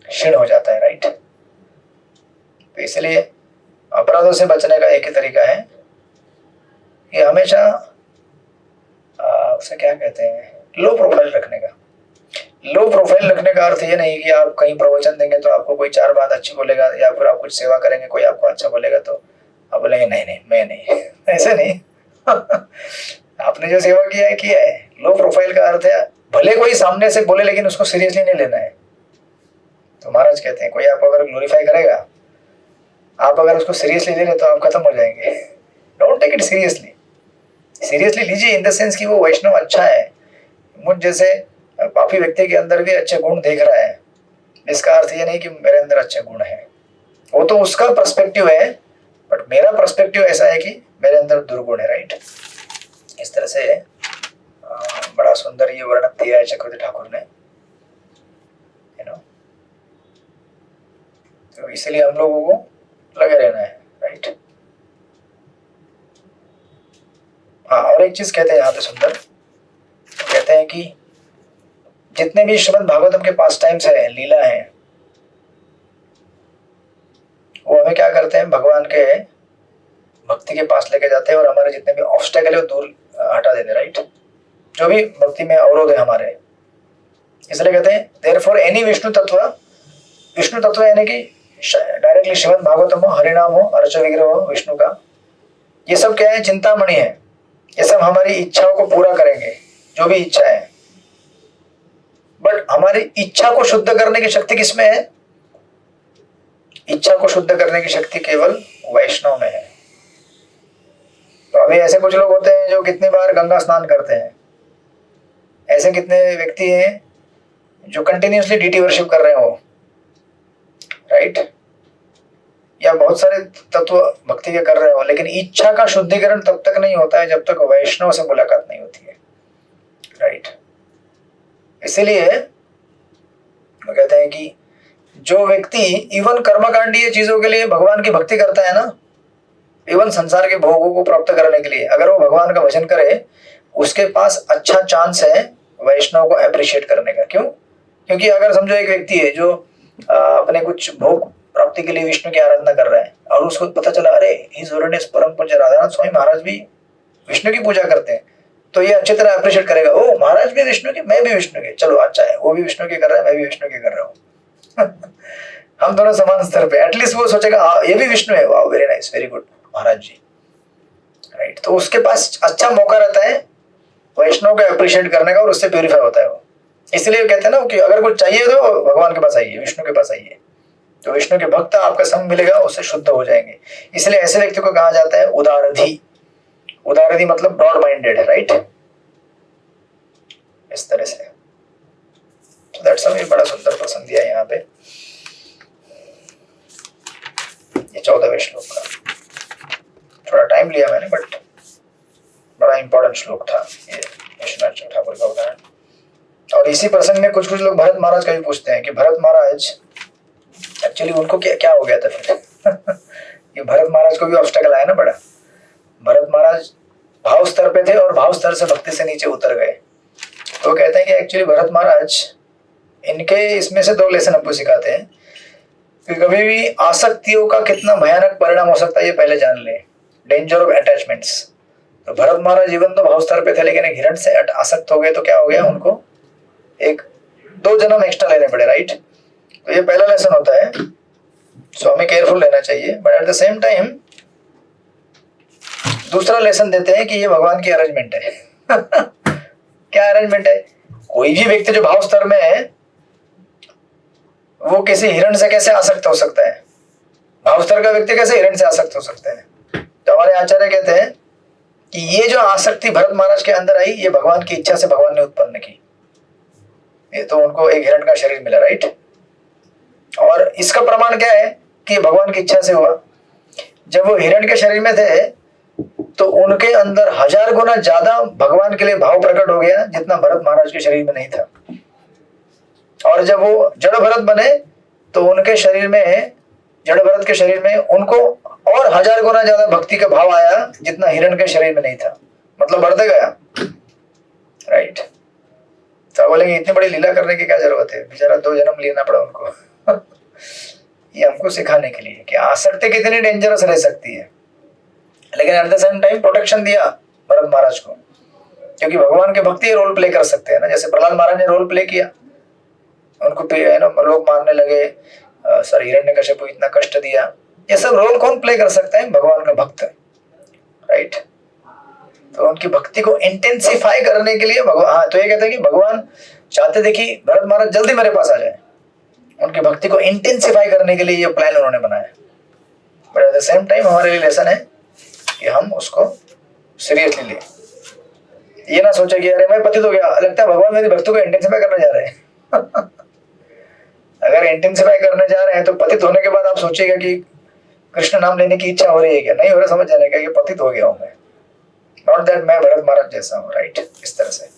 क्षीण हो जाता है, राइट। तो इसलिए अपराधों से बचने का एक ही तरीका है कि हमेशा उसे क्या कहते हैं, लो प्रोफाइल रखने का। लो प्रोफाइल रखने का अर्थ ये नहीं कि आप कहीं प्रवचन देंगे तो आपको कोई 4 बात अच्छी बोलेगा, या फिर आप कुछ सेवा करेंगे कोई आपको अच्छा बोलेगा तो आप बोलेंगे नहीं नहीं मैं नहीं ऐसे नहीं आपने जो सेवा किया है। लो प्रोफाइल का अर्थ है भले कोई सामने से बोले लेकिन उसको सीरियसली नहीं लेना है। तो महाराज कहते हैं कोई आपको अगर ग्लोरीफाई करेगा, आप अगर उसको सीरियसली ले रहे तो आप खत्म हो जाएंगे। Don't take it seriously. Seriously लीजिए इन द सेंस कि वो वैष्णव अच्छा है, मुझ जैसे पापी व्यक्ति के अंदर भी अच्छे गुण देख रहा है, इसका अर्थ ये नहीं कि मेरे अंदर अच्छे गुण है। वो तो उसका पर्सपेक्टिव है, बट मेरा पर्सपेक्टिव ऐसा है कि मेरे अंदर दुर्गुण है। राइट, इस तरह से बड़ा सुंदर ये वर्णन दिया है चक्रवर्ती ठाकुर ने, यू नो। तो इसलिए हम लोगों को लगे रहना है। राइट, हाँ, और एक चीज कहते हैं यहाँ पे सुंदर, कहते हैं कि जितने भी श्रीमद् भागवतम के पास टाइम्स है, लीला है, वो हमें क्या करते हैं, भगवान के भक्ति के पास लेके जाते हैं और हमारे जितने भी ऑब्स्टेकल है वो दूर हटा देते हैं। राइट, जो भी भक्ति में अवरोध है हमारे, इसलिए कहते हैं देयरफॉर एनी विष्णु तत्व यानी कि डायरेक्टली श्रीमद् भागवतम हो, हरिनाम हो, अर्च विग्रह हो विष्णु का, ये सब क्या है, चिंतामणि है। ये सब हमारी इच्छाओं को पूरा करेंगे, जो भी इच्छा है। बट हमारी इच्छा को शुद्ध करने की शक्ति किसमें है? इच्छा को शुद्ध करने की शक्ति केवल वैष्णव में है। तो अभी ऐसे कुछ लोग होते हैं जो कितनी बार गंगा स्नान करते हैं, ऐसे कितने व्यक्ति हैं जो कंटिन्यूअसली डीटी वर्शिप कर रहे हो। राइट, या बहुत सारे तत्व भक्ति के कर रहे हो, लेकिन इच्छा का शुद्धिकरण तब तक नहीं होता है जब तक वैष्णव से मुलाकात नहीं होती है। राइट, इसीलिए वो कहते हैं कि जो व्यक्ति इवन कर्मकांडीय चीजों के लिए भगवान की भक्ति करता है ना, इवन संसार के भोगों को प्राप्त करने के लिए, अगर वो भगवान का भजन करे, उसके पास अच्छा चांस है वैष्णव को अप्रिशिएट करने का। क्यों? क्योंकि अगर समझो एक व्यक्ति है जो अपने कुछ भोग प्राप्ति के लिए विष्णु की आराधना कर रहा है, और उसको पता चला अरे हिज होलीनेस परम पूज्य राधानाथ स्वामी महाराज भी विष्णु की पूजा करते हैं, तो ये अच्छी तरह अप्रिशिएट करेगा, ओ महाराज भी विष्णु के, मैं भी विष्णु के, चलो अच्छा है, वो भी विष्णु के कर रहा है, मैं भी विष्णु के कर रहा हूँ हम दोनों समान स्तर पे। एटलीस्ट वो सोचेगा ये भी विष्णु है, वाह वेरी नाइस, वेरी गुड महाराज जी। राइट, तो उसके पास अच्छा मौका रहता है वैष्णव को अप्रिशिएट करने का, और उससे प्यूरिफाई होता है वो। इसलिए कहते हैं ना कि अगर कुछ चाहिए तो भगवान के पास आइए, विष्णु के पास आइए, तो विष्णु के भक्त आपका संग मिलेगा, उससे शुद्ध हो जाएंगे। इसलिए ऐसे व्यक्ति को कहा जाता है उदारधी। उदारधी मतलब ब्रॉड माइंडेड। राइट, इस तरह से। तो दैट्स अ बड़ा सुंदर प्रसंग दिया यहाँ पे, ये 14वें श्लोक का। थोड़ा टाइम लिया मैंने, बट बड़ा इंपॉर्टेंट श्लोक था ये विश्वनाथ ठाकुर का उदाहरण। और इसी प्रसंग में कुछ लोग भरत महाराज का भी पूछते हैं कि भरत महाराज एक्चुअली उनको क्या हो गया था फिर ये भरत महाराज को भी ऑब्स्टेकल आया ना बड़ा। भरत महाराज भाव स्तर पे थे और भाव स्तर से भक्ति से नीचे उतर गए। तो कहते हैं कि एक्चुअली भरत महाराज, इनके इसमें से 2 लेसन हमको सिखाते हैं कि कभी भी आसक्तियों का कितना भयानक परिणाम हो सकता है ये पहले जान ले। Danger of attachments. तो भरत महाराज जीवन तो भाव स्तर पे थे, लेकिन एक हिरण से आसक्त हो गए तो क्या हो गया, उनको 2 जन्म एक्स्ट्रा लेने पड़े। राइट, तो ये पहला लेसन होता है, सो हमें केयरफुल रहना चाहिए। But at the same time दूसरा लेसन देते हैं कि ये भगवान की अरेंजमेंट है क्या अरेंजमेंट है? कोई भी व्यक्ति जो भाव स्तर में है वो किसी हिरण से कैसे आसक्त हो सकता है? भाव स्तर का व्यक्ति कैसे हिरण से आसक्त हो सकता है? तो हमारे आचार्य कहते हैं कि ये जो आसक्ति भरत महाराज के अंदर आई, ये भगवान की इच्छा से भगवान ने उत्पन्न की। ये तो उनको एक हिरण का शरीर मिला। राइट, और इसका प्रमाण क्या है कि भगवान की इच्छा से हुआ। जब वो हिरण के शरीर में थे तो उनके अंदर 1000 गुना ज्यादा भगवान के लिए भाव प्रकट हो गया जितना भरत महाराज के शरीर में नहीं था। और जब वो जड़ भरत बने तो उनके शरीर में, जड़ भरत के शरीर में उनको और 1000 गुना ज्यादा भक्ति का भाव आया जितना हिरण के शरीर में नहीं था। मतलब बढ़ते गया। राइट, तो बोलेंगे इतनी बड़ी लीला करने की क्या जरूरत है, बेचारा 2 जन्म लेना पड़ा उनको ये हमको सिखाने के लिए कि आसक्ति कितनी डेंजरस रह सकती है। लेकिन at the same time protection दिया भरत महाराज को। क्योंकि भगवान के भक्ति रोल प्ले कर सकते हैं ना, जैसे प्रहलाद महाराज ने रोल प्ले किया, उनको है ना लोग मारने लगे, हिरण्यकश्यप इतना कष्ट दिया, ये सब रोल कौन प्ले कर सकता है? भगवान का भक्त, राइट। तो उनकी भक्ति को इंटेंसिफाई करने के लिए भगवान, हाँ, तो ये कहते हैं कि भगवान चाहते थे कि भरत महाराज जल्दी मेरे पास आ जाए, उनकी भक्ति को इंटेंसिफाई करने के लिए ये प्लान उन्होंने बनाया। But at the same time हमारे लिए लेसन है कि हम उसको सीरियसली लें, ये ना सोचे कि अरे मैं पतित हो गया, लगता है भगवान मेरी भक्ति को इंटेंसिफाई करने जा रहे हैं। अगर इंटेंसिफाई करने जा रहे हैं तो पतित होने के बाद आप सोचिएगा कि कृष्ण नाम लेने की इच्छा हो रही है क्या? नहीं हो रहा, समझ जाने का ये पतित हो गया हूं मैं, नॉट दैट मैं भरत महाराज जैसा हूं, राइट। इस तरह से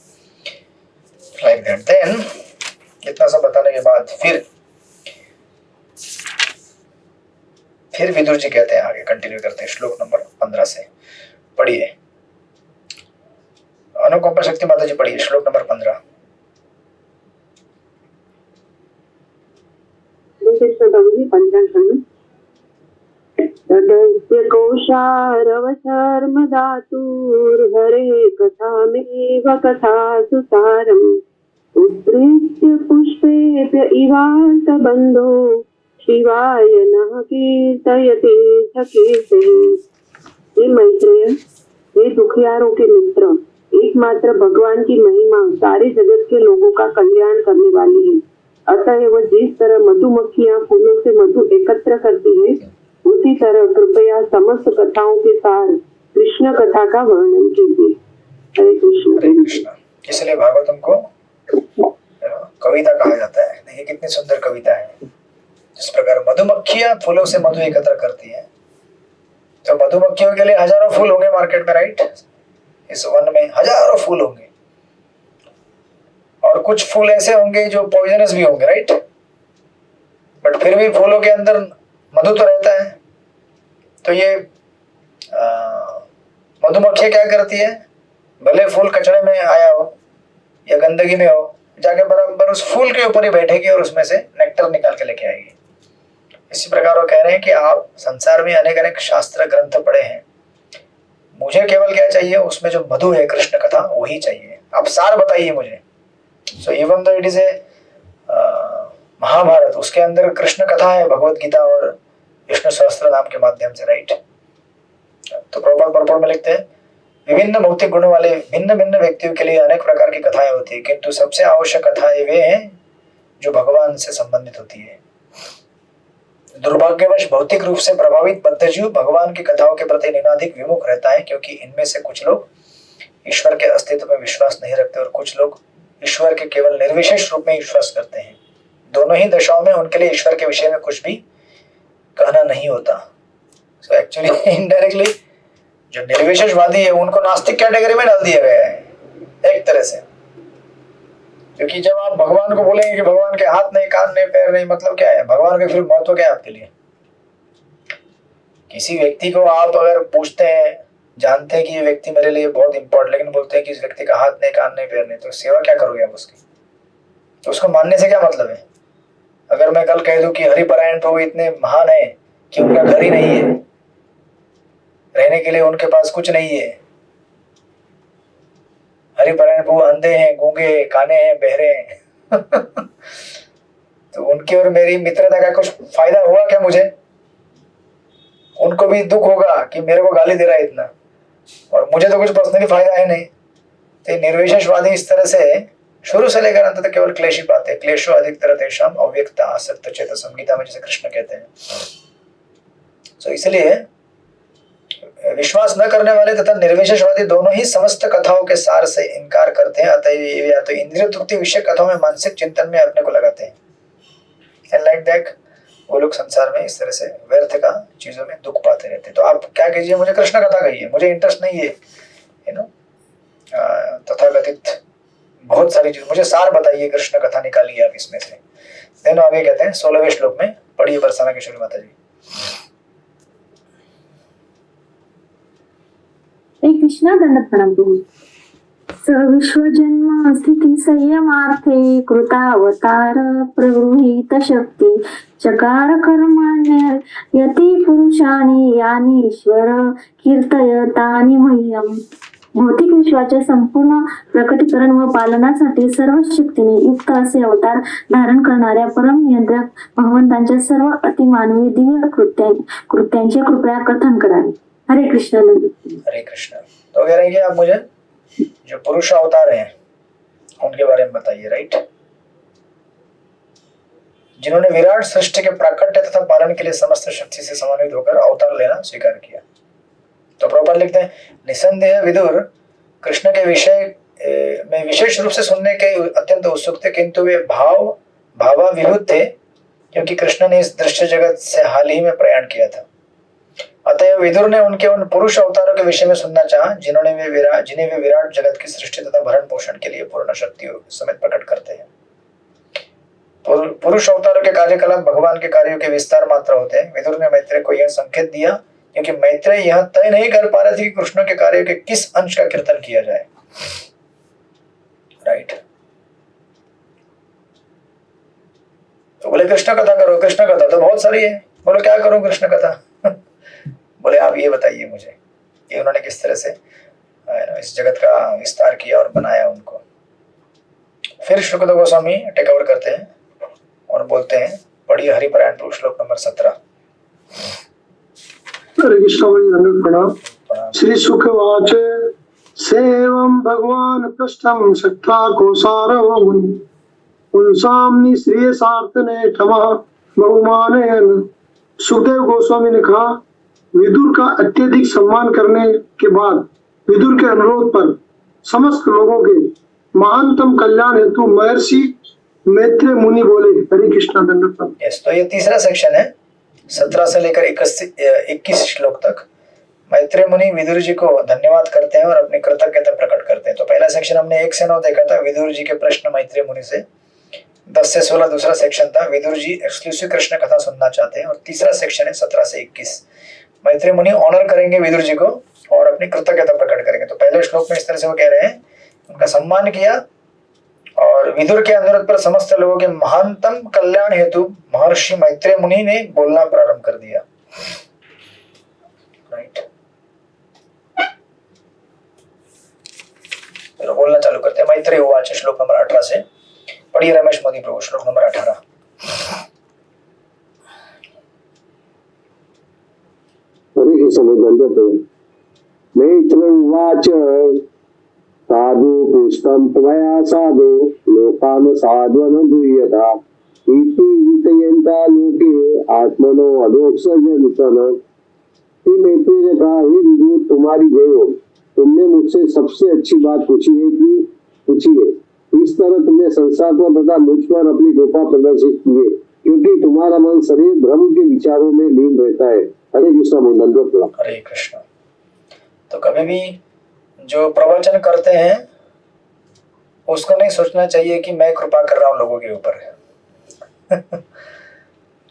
लाइक दैट। देन इतना सब बताने के बाद फिर विदुर जी कहते हैं, आगे कंटिन्यू करते हैं श्लोक नंबर 15 से, पढ़िए। अनुकंपा शक्ति माता जी पढ़िए श्लोक नंबर 15। तदस्य कोशारवशर्मदातुर्हरे कथामेव कथासु सारम् उद्धृत्य पुष्पेभ्य इवार्तबन्धो शिवाय नः कीर्तयते सकीर्तिः। हे मैत्रेय, हे दुखियारों के मित्र, एकमात्र भगवान की महिमा सारे जगत के लोगों का कल्याण करने वाली है। अतएव जिस तरह मधुमक्खियां फूलों से मधु एकत्र करती है, उसी तरह कृपया समस्त कथाओं के सार कृष्ण कथा का वर्णन कीजिए। हरे कृष्ण। हरे कृष्ण। इसलिए भागवतम को कविता कहा जाता है। देखिए कितनी सुंदर कविता है। जिस प्रकार मधुमक्खियां फूलों से मधु एकत्र करती हैं, तो मधुमक्खियों के लिए हजारों फूल होंगे मार्केट में, राइट। इस वन में हजारों फूल होंगे, और कुछ फूल ऐसे होंगे जो पॉइजनस भी होंगे, राइट। बट फिर भी फूलों के अंदर मधु तो रहता है। तो ये मधुमक्खियां क्या करती है, भले फूल कचड़े में आया हो या गंदगी में हो, जाके बराबर उस फूल के ऊपर ही बैठेगी और उसमें से नेक्टर निकाल के लेके आएगी। इसी प्रकार वो कह रहे हैं कि आप संसार में अनेक अनेक शास्त्र ग्रंथ पढ़े हैं, मुझे केवल क्या चाहिए, उसमें जो मधु है कृष्ण कथा वही चाहिए। आप सार बताइए मुझे। So even though it is a Mahabharata, उसके अंदर कृष्ण कथा है, भगवत गीता और विष्णु सहस्त्र नाम के माध्यम से, राइट। तो प्रॉपर में लिखते हैं, विभिन्न भौतिक गुणों वाले भिन्न भिन्न व्यक्तियों के लिए अनेक प्रकार की कथाएं होती है, किंतु सबसे आवश्यक कथाएं वे हैं जो भगवान से संबंधित होती है। दुर्भाग्यवश भौतिक रूप से प्रभावित बद्धजीव भगवान की कथाओं के प्रति निनाधिक विमुख रहता है, क्योंकि इनमें से कुछ लोग ईश्वर के अस्तित्व में विश्वास नहीं रखते और कुछ लोग ईश्वर के केवल निर्विशेष रूप में विश्वास करते हैं। दोनों ही दशाओं में उनके लिए ईश्वर के विषय में कुछ भी कहना नहीं होता। सो एक्चुअली इनडायरेक्टली जो निर्विशेषवादी है उनको नास्तिक कैटेगरी में डाल दिया गया है एक तरह से। क्योंकि जब आप भगवान को बोलेंगे कि भगवान के हाथ नहीं, कान नहीं, पैर नहीं, मतलब क्या है भगवान के फिर महत्व क्या है आपके लिए? किसी व्यक्ति को आप अगर पूछते हैं, जानते हैं कि ये व्यक्ति मेरे लिए बहुत इंपॉर्टेंट, लेकिन बोलते हैं कि इस व्यक्ति का हाथ नहीं, कान नहीं, पैर नहीं, तो सेवा क्या करोगे आप उसकी? तो उसको मानने से क्या मतलब है? अगर मैं कल कह दूं कि हरिपरायण प्रभु इतने महान है कि उनका घर ही नहीं है, रहने के लिए उनके पास कुछ नहीं है, हरिपरायण प्रभु अंधे हैं, गूंगे, काने हैं, बहरे हैं तो उनकी और मेरी मित्रता का कुछ फायदा हुआ क्या मुझे? उनको भी दुख होगा कि मेरे को गाली दे रहा है इतना, और मुझे तो कुछ पर्सनली फायदा है नहीं। तो निर्विशेषवादी इस तरह से शुरू से लेकर अंत तक केवल क्लेश ही पाते हैं। क्लेशो अधिकतर तेषां अव्यक्त आसक्त चेतसम्, गीता में जैसे कृष्ण कहते हैं। तो इसलिए विश्वास न करने वाले तथा निर्विशेषवादी दोनों ही समस्त कथाओं के सार से इनकार करते हैं। अतः या तो इंद्रिय तृप्ति विषय कथाओं में मानसिक चिंतन में अपने को लगाते हैं, एंड लाइक दैट वो लोग संसार में इस तरह से व्यर्थ का चीजों में दुख पाते रहते हैं। तो आप क्या कीजिए, मुझे कृष्ण कथा कहिए, मुझे इंटरेस्ट नहीं है, यू नो, तथाकथित बहुत सारी चीज, मुझे सार बताइए, कृष्ण कथा निकालिए आप इसमें से। देन आगे कहते हैं 16वें श्लोक में, पढ़िए बरसाना किशोरी माता जी। कृष्णा दंड प्रणाम। स विश्वजन्म स्थिति संयमार्थे कृतावतार प्रगृहीत शक्ति चकार कर्माण्य यति पुरुषाणि यानीश्वर कीर्तयतानि मह्यम। भौतिक विश्वाच्या संपूर्ण प्रकटीकरण व पालनासाठी सर्व शक्तीने युक्त असे अवतार धारण करणाऱ्या परम नियंत्रक भगवंतांच्या सर्व अतिमानवी दिव्य कृत्यांचे कृपया कथन करावे. हरे कृष्ण. हरे कृष्ण. तो कह रहे हैं कि आप मुझे जो पुरुष अवतार हैं उनके बारे में बताइए, राइट, जिन्होंने विराट सृष्टि के प्राकट्य तथा पालन के लिए समस्त शक्ति से समन्वित होकर अवतार लेना स्वीकार किया. तो प्रभुपाद लिखते हैं, निसंदेह विदुर कृष्ण के विषय में विशेष रूप से सुनने के अत्यंत उत्सुक थे, किंतु वे भावाभिभूत थे, क्योंकि कृष्ण ने इस दृश्य जगत से हाल ही में प्रयाण किया था. अतः विदुर ने उनके उन पुरुष अवतारों के विषय में सुनना चाहा जिन्हें वे विराट जगत की सृष्टि तथा भरण पोषण के लिए पूर्ण शक्ति समेत प्रकट करते हैं. पुरुष अवतारों के कार्यकलाप भगवान के कार्यों के विस्तार मात्र होते हैं. विदुर ने मैत्रेय को यह संकेत दिया, क्योंकि मैत्रेय यह तय नहीं कर पा रहे थे कि कृष्ण के कार्यों के किस अंश का कीर्तन किया जाए, राइट. तो बोले कृष्ण कथा करो. कृष्ण कथा तो बहुत सारी है. बोले क्या करूं कृष्ण कथा? बोले आप ये बताइए मुझे कि उन्होंने किस तरह से इस जगत का विस्तार किया और बनाया उनको. फिर शुकदेव गोस्वामी टेक ओवर करते हैं और बोलते हैं, पढ़िए हरिपरायण पुरुष श्लोक नंबर 17. हरे कृष्ण. प्रणाम. श्री सुखवाच सेवं भगवान पृष्ठम शक्ता कोसारव मुनि उनसामनि श्रेयसार्थने क्षमा बहुमानयन. सुखदेव गोस्वामी ने कहा, विदुर का अत्यधिक सम्मान करने के बाद विदुर के अनुरोध पर समस्त लोगों के महानतम कल्याण हेतु महर्षि मैत्रेय मुनि बोले, हरे कृष्ण. दंडवत. यस, तो ये तीसरा सेक्शन है 17 से लेकर 21 श्लोक तक. मैत्रेय मुनि विदुर जी को धन्यवाद करते हैं और अपनी कृतज्ञता प्रकट करते हैं. तो पहला सेक्शन हमने 1 से 9 देखा था, विदुर जी के प्रश्न मैत्रेय मुनि से. 10 से 16 दूसरा सेक्शन था, विदुर जी एक्सक्लूसिव कृष्ण कथा सुनना चाहते हैं. और तीसरा सेक्शन है 17 से 21. मैत्रेय मुनि ऑनर करेंगे विदुर जी को और अपनी कृतज्ञता प्रकट करेंगे. तो पहले श्लोक में इस तरह से वो कह रहे हैं, उनका सम्मान किया और विदुर के अनुरोध पर समस्त लोगों के महानतम कल्याण हेतु महर्षि मैत्रेय मुनि ने बोलना प्रारंभ कर दिया, राइट. तो बोलना चालू करते हैं. मैत्रेय उवाच श्लोक नंबर 18 से. पढ़िए रमेश मोदी प्रभु श्लोक नंबर 18. मैत्र उवाच साधु पुष्टं त्वया साधु लोकान् साध्वनदूयता इति वितयन्ता लोके आत्मनो अदोक्षजनतन. मैत्री ने कहा, हे विदुर, तुम्हारी जय हो. तुमने मुझसे सबसे अच्छी बात पूछिए. इस तरह तुमने संसार पर तथा मुझ पर अपनी कृपा प्रदर्शित की है, क्योंकि तुम्हारा मन शरीर भ्रम के विचारों में लीन रहता है. हरे कृष्ण. हरे कृष्ण. तो कभी भी जो प्रवचन करते हैं उसको नहीं सोचना चाहिए कि मैं कृपा कर रहा हूं लोगों के ऊपर.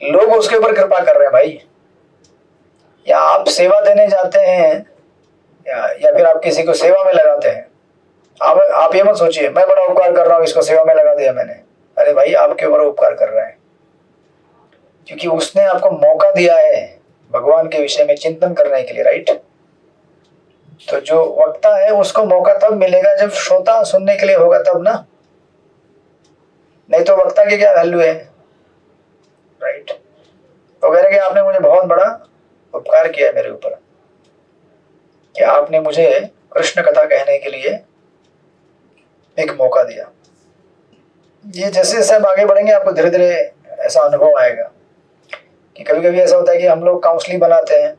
लोग उसके ऊपर कृपा कर रहे हैं भाई. या आप सेवा देने जाते हैं या फिर आप किसी को सेवा में लगाते हैं, आप ये मत सोचिए मैं बड़ा उपकार कर रहा हूं, इसको सेवा में लगा दिया मैंने. अरे भाई, आपके ऊपर उपकार कर रहा है, क्योंकि उसने आपको मौका दिया है भगवान के विषय में चिंतन करने के लिए, राइट. तो जो वक्ता है उसको मौका तब मिलेगा जब श्रोता सुनने के लिए होगा, तब ना. नहीं तो वक्ता की क्या वैल्यू है, राइट. तो कह रहे कि आपने मुझे बहुत बड़ा उपकार किया है मेरे ऊपर, कि आपने मुझे कृष्ण कथा कहने के लिए एक मौका दिया. ये जैसे जैसे हम आगे बढ़ेंगे आपको धीरे धीरे ऐसा अनुभव आएगा कि कभी कभी ऐसा होता है कि हम लोग काउंसलिंग बनाते हैं,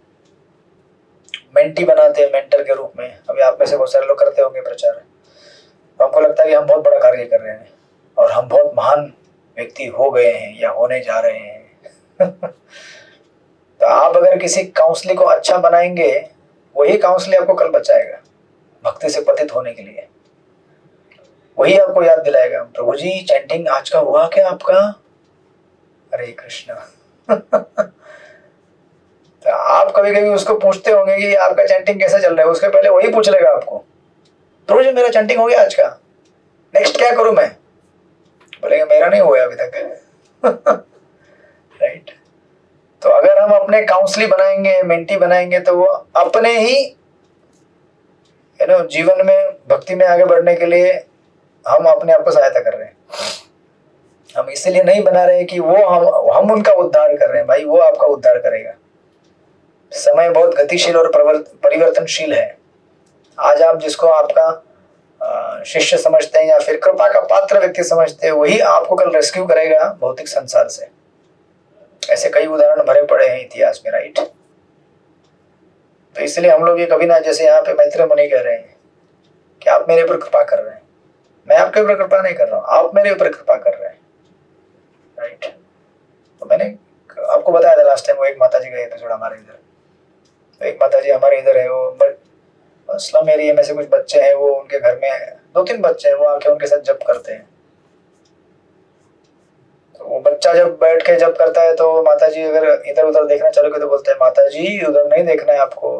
मेंटी बनाते हैं मेंटर के रूप में. अभी आप में से बहुत सारे लोग करते होंगे प्रचार. तो हमको लगता है कि हम बहुत बड़ा कार्य कर रहे हैं और हम बहुत महान व्यक्ति हो गए हैं या होने जा रहे हैं. तो आप अगर किसी काउंसलिंग को अच्छा बनाएंगे, वही काउंसलिंग आपको कल बचाएगा भक्ति से पतित होने के लिए. वही आपको याद दिलाएगा, प्रभु जी चैंटिंग आज का हुआ क्या आपका? हरे कृष्ण. तो आप कभी कभी उसको पूछते होंगे कि आपका चैंटिंग कैसा चल रहा है, उसके पहले वही पूछ लेगा आपको, प्रभु जी मेरा चैंटिंग हो गया आज का, नेक्स्ट क्या करूं मैं? बोलेगा मेरा नहीं हुआ अभी तक. राइट. तो अगर हम अपने काउंसली बनाएंगे, मेंटी बनाएंगे, तो वो अपने ही जीवन में भक्ति में आगे बढ़ने के लिए हम अपने आप को सहायता कर रहे हैं। हम इसीलिए नहीं बना रहे हैं कि वो हम उनका उद्धार कर रहे हैं। भाई वो आपका उद्धार करेगा। समय बहुत गतिशील और परिवर्तनशील है। आज आप जिसको आपका शिष्य समझते हैं या फिर कृपा का पात्र व्यक्ति समझते हैं, वही आपको कल रेस्क्यू करेगा भौतिक संसार से। ऐसे कई उदाहरण भरे पड़े हैं इतिहास में, राइट। तो इसलिए हम लोग ये कभी ना, जैसे यहाँ पे मैत्रेय मुनि कह रहे हैं कि आप मेरे ऊपर कृपा कर रहे हैं, मैं आपके ऊपर कृपा नहीं कर रहा हूँ, आप मेरे ऊपर कृपा कर रहे हैं, राइट। तो मैंने आपको बताया था लास्ट टाइम, वो एक माता जी का एपिसोड हमारे इधर, तो एक माता जी हमारे इधर है, वो बट स्लम एरिया में से कुछ बच्चे हैं, वो उनके घर में 2-3 बच्चे हैं, वो आके उनके साथ जप करते हैं। तो वो बच्चा जब बैठ के जप करता है तो माता जी अगर इधर उधर देखना चालू कर तो बोलते हैं, माता जी उधर नहीं देखना है आपको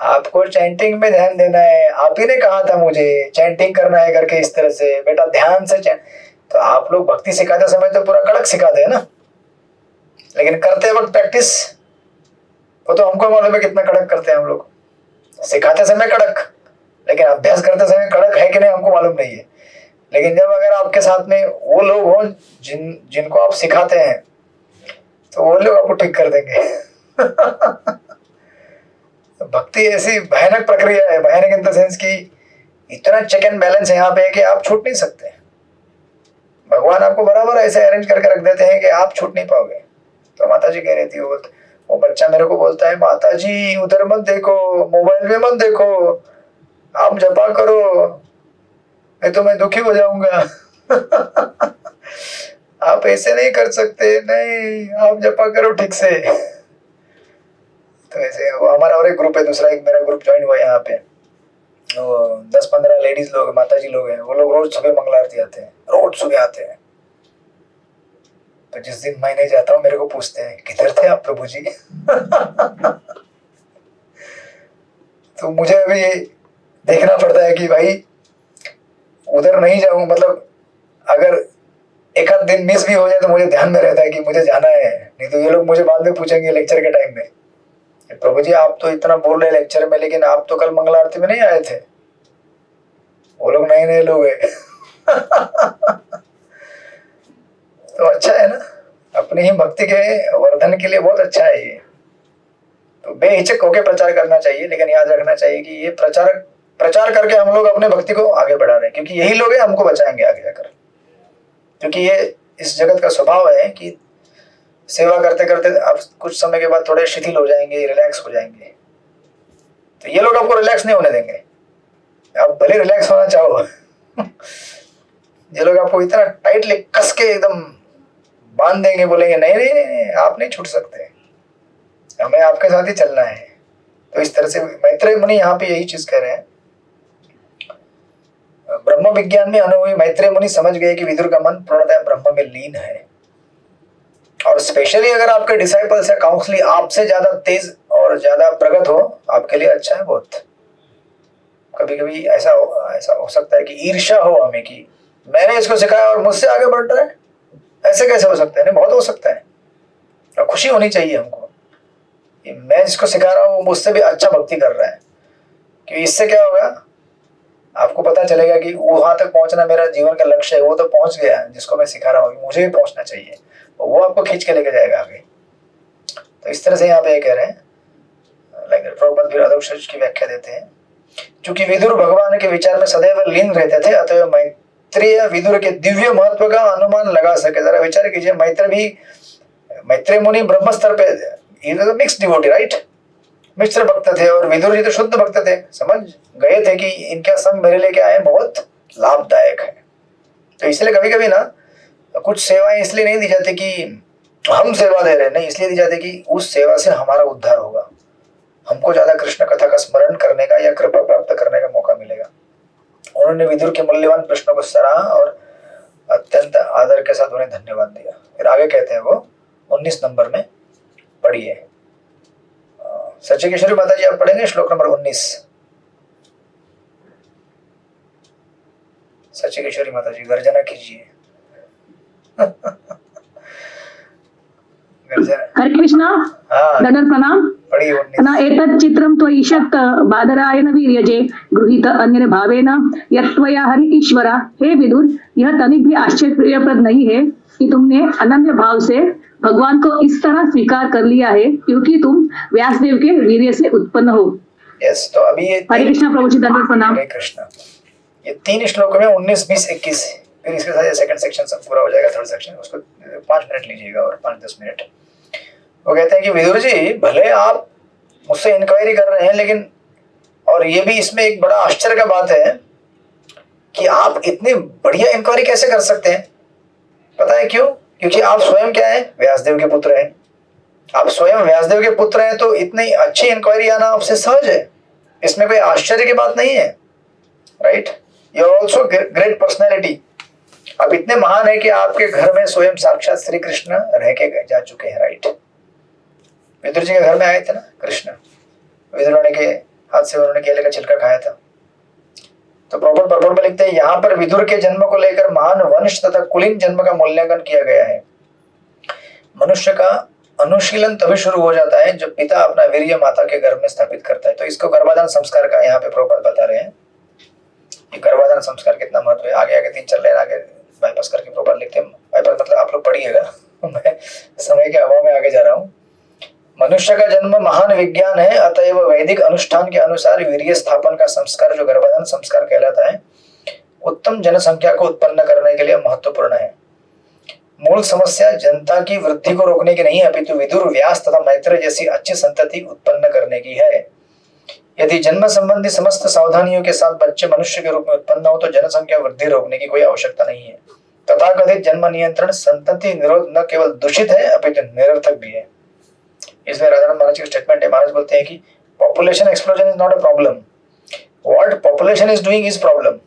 आपको चैंटिंग में ध्यान देना है, आप ही ने कहा था मुझे चैंटिंग करना है करके, इस तरह से बेटा ध्यान से तो आप लोग भक्ति सिखाते समय तो पूरा कड़क सिखाते हैं ना, लेकिन करते वक्त प्रैक्टिस वो तो हमको मालूम है कितना कड़क करते हैं हम लोग। सिखाते समय कड़क, लेकिन अभ्यास करते समय कड़क है कि नहीं हमको मालूम नहीं है। लेकिन जब अगर आपके साथ में वो लोग हो जिनको आप सिखाते हैं, तो वो लोग आपको ठीक कर देंगे भक्ति ऐसी भयानक प्रक्रिया है, भयानक इन द सेंस कि इतना चेक एंड बैलेंस यहाँ पे है कि आप छूट नहीं सकते। भगवान आपको बराबर ऐसे अरेंज करके रख देते हैं कि आप छूट नहीं पाओगे। तो माता जी कह रही थी, वो बच्चा मेरे को बोलता है, माता जी उधर मत देखो, मोबाइल में मत देखो, आप जपा करो, नहीं तो मैं दुखी हो जाऊंगा आप ऐसे नहीं कर सकते, नहीं आप जपा करो ठीक से। तो ऐसे वो हमारा और एक ग्रुप है, दूसरा एक मेरा ग्रुप ज्वाइन हुआ यहाँ पे, 10-15 लेडीज लोग, माता जी लोग हैं, वो लोग रोज सुबह मंगला आरती आते हैं, रोज सुबह आते हैं। तो जिस दिन मैं नहीं जाता हूँ मेरे को पूछते हैं, किधर थे आप प्रभु जी तो मुझे अभी देखना पड़ता है कि भाई उधर नहीं जाऊं, मतलब अगर एक आध दिन मिस भी हो जाए तो मुझे ध्यान में रहता है कि मुझे जाना है, नहीं तो ये लोग मुझे बाद में पूछेंगे लेक्चर के टाइम में, प्रभु जी आप तो इतना बोल रहे लेक्चर में, लेकिन आप तो कल मंगला आरती में नहीं आए थे। वो लोग नए नए लोग हैं तो अच्छा है ना, अपनी ही भक्ति के वर्धन के लिए बहुत अच्छा है ये। तो बेहिचक होकर प्रचार करना चाहिए, लेकिन याद रखना चाहिए कि ये प्रचार करके हम लोग अपने भक्ति को आगे बढ़ा रहे हैं, क्योंकि यही लोग हैं हमको बचाएंगे आगे जाकर। क्योंकि ये इस जगत का स्वभाव है कि सेवा करते करते अब कुछ समय के बाद थोड़े शिथिल हो जाएंगे, रिलैक्स हो जाएंगे। तो ये लोग आपको रिलैक्स नहीं होने देंगे, आप भले रिलैक्स होना चाहो ये लोग आपको इतना टाइटली कस के एकदम बांध देंगे, बोलेंगे नहीं नहीं नहीं आप नहीं छूट सकते, हमें आपके साथ ही चलना है। तो इस तरह से मैत्रेय मुनि यहाँ पे यही चीज कह रहे हैं। ब्रह्म विज्ञान में अनुभवी मैत्रेय मुनि समझ गए कि विदुर का मन पूर्णतः ब्रह्म में लीन है। और स्पेशली अगर आपके डिसाइपल्स या काउंसली आपसे ज्यादा तेज और ज्यादा प्रगत हो, आपके लिए अच्छा है बहुत। कभी कभी ऐसा हो सकता है कि ईर्ष्या हो हमें कि मैंने इसको सिखाया और मुझसे आगे बढ़ रहा है, ऐसे कैसे हो सकता है? नहीं, बहुत हो सकता है। और खुशी होनी चाहिए हमको कि मैं जिसको सिखा रहा हूँ वो मुझसे भी अच्छा भक्ति कर रहा है। कि इससे क्या होगा, आपको पता चलेगा कि वहां तक पहुंचना मेरा जीवन का लक्ष्य है, वो तो पहुंच गया जिसको मैं सिखा रहा हूँ, मुझे भी पहुंचना चाहिए, वो आपको खींच के लेके जाएगा आगे। तो इस तरह से यहाँ पे ये कह रहे हैं, प्रभुपाद फिर अधोक्षज की व्याख्या देते हैं। चूंकि विदुर भगवान के विचार में सदैव लीन रहते थे, अतः मैत्रेय विदुर के दिव्य महत्व का अनुमान लगा सके। जरा विचार कीजिए, मैत्रेय मुनि ब्रह्म स्तर पे मिक्स डिवोटी, राइट, मिश्र भक्त थे, और विदुर जी तो शुद्ध भक्त थे। समझ गए थे कि इनका संग मेरे लिए क्या है, बहुत लाभदायक है। तो इसलिए कभी कभी ना कुछ सेवाएं इसलिए नहीं दी जाती कि हम सेवा दे रहे हैं, नहीं, इसलिए दी जाती कि उस सेवा से हमारा उद्धार होगा, हमको ज्यादा कृष्ण कथा का स्मरण करने का या कृपा प्राप्त करने का मौका मिलेगा। उन्होंने विदुर के मूल्यवान प्रश्नों को सराहा और अत्यंत आदर के साथ उन्हें धन्यवाद दिया। फिर आगे कहते हैं, वो 19 नंबर में पढ़िए। सच्चिकेश्वरी माता जी आप पढ़ेंगे श्लोक नंबर 19। सच्चिकेश्वरी माता जी गर्जना कीजिए गर्जना। हरे कृष्ण हाँ दंडवत प्रणाम पढ़िए 19। न एतत् चित्रं त्वयिषत् बादरायण वीर्यजे गृहीत अन्य भावेन यत्त्वया हरि ईश्वरा। हे विदुर, यह तनिक भी आश्चर्यप्रद नहीं है कि तुमने अनन्य भाव से भगवान को इस तरह स्वीकार कर लिया है क्योंकि तुम व्यासदेव के वीर्य से उत्पन्न हो। यस, तो अभी ये हरे कृष्ण प्रभु जी दंडवत प्रणाम। हरे कृष्ण। ये 3 श्लोक में 19, 20, 21, फिर इसके साथ सेकंड सेक्शन सब पूरा हो जाएगा, थर्ड सेक्शन, उसको 5 मिनट लीजिएगा और 5-10 मिनट। वो कहते हैं कि विदुर जी, भले आप मुझसे इंक्वायरी कर रहे हैं, लेकिन और ये भी इसमें एक बड़ा आश्चर्य का बात है कि आप इतनी बढ़िया इंक्वायरी कैसे कर सकते हैं। पता है क्यों? क्योंकि आप स्वयं क्या है? व्यासदेव के पुत्र हैं। आप स्वयं व्यासदेव के पुत्र हैं, तो इतनी अच्छी इंक्वायरी आना आपसे सहज है, इसमें कोई आश्चर्य की बात नहीं है, right? You are also great personality. आप इतने महान है कि आपके घर में स्वयं साक्षात श्री कृष्ण रह के जा चुके हैं, राइट? विदुर जी के घर में आए थे ना कृष्ण, विदुर रानी के हाथ से उन्होंने केले का छिलका खाया था। तो प्रॉपर पर्पट में लिखते हैं, यहाँ पर विदुर के जन्म को लेकर महान वंश तथा कुलीन जन्म का मूल्यांकन किया गया है। मनुष्य का अनुशीलन तभी शुरू हो जाता है जब पिता अपना वीर्य माता के गर्भ में स्थापित करता है। तो इसको गर्भाधान संस्कार का यहाँ पे प्रॉपर बता रहे हैं कि गर्भाधान संस्कार कितना महत्व है। आगे आगे 3 चल रहे हैं, आगे बाईपास करके प्रॉपर लिखते हैं। बाईपास मतलब आप लोग पढ़िएगा, मैं समय के अभाव में आगे जा रहा हूँ। मनुष्य का जन्म महान विज्ञान है, अतएव वैदिक अनुष्ठान के अनुसार वीर्य स्थापन का संस्कार जो गर्भाधान संस्कार कहलाता है, उत्तम जनसंख्या को उत्पन्न करने के लिए महत्वपूर्ण है। मूल समस्या जनता की वृद्धि को रोकने की नहीं है, अपितु विदुर, व्यास तथा मैत्रेय जैसी अच्छी संतति उत्पन्न करने की है। यदि जन्म संबंधी समस्त सावधानियों के साथ बच्चे मनुष्य के रूप में उत्पन्न हो तो जनसंख्या वृद्धि रोकने की कोई आवश्यकता नहीं है। तथाकथित जन्म नियंत्रण संतति निरोध न केवल दूषित है अपितु निरर्थक भी है। इसमें राधानंद महाराज की स्टेटमेंट है। महाराज बोलते हैं कि population explosion is not a problem, what population is doing is problem.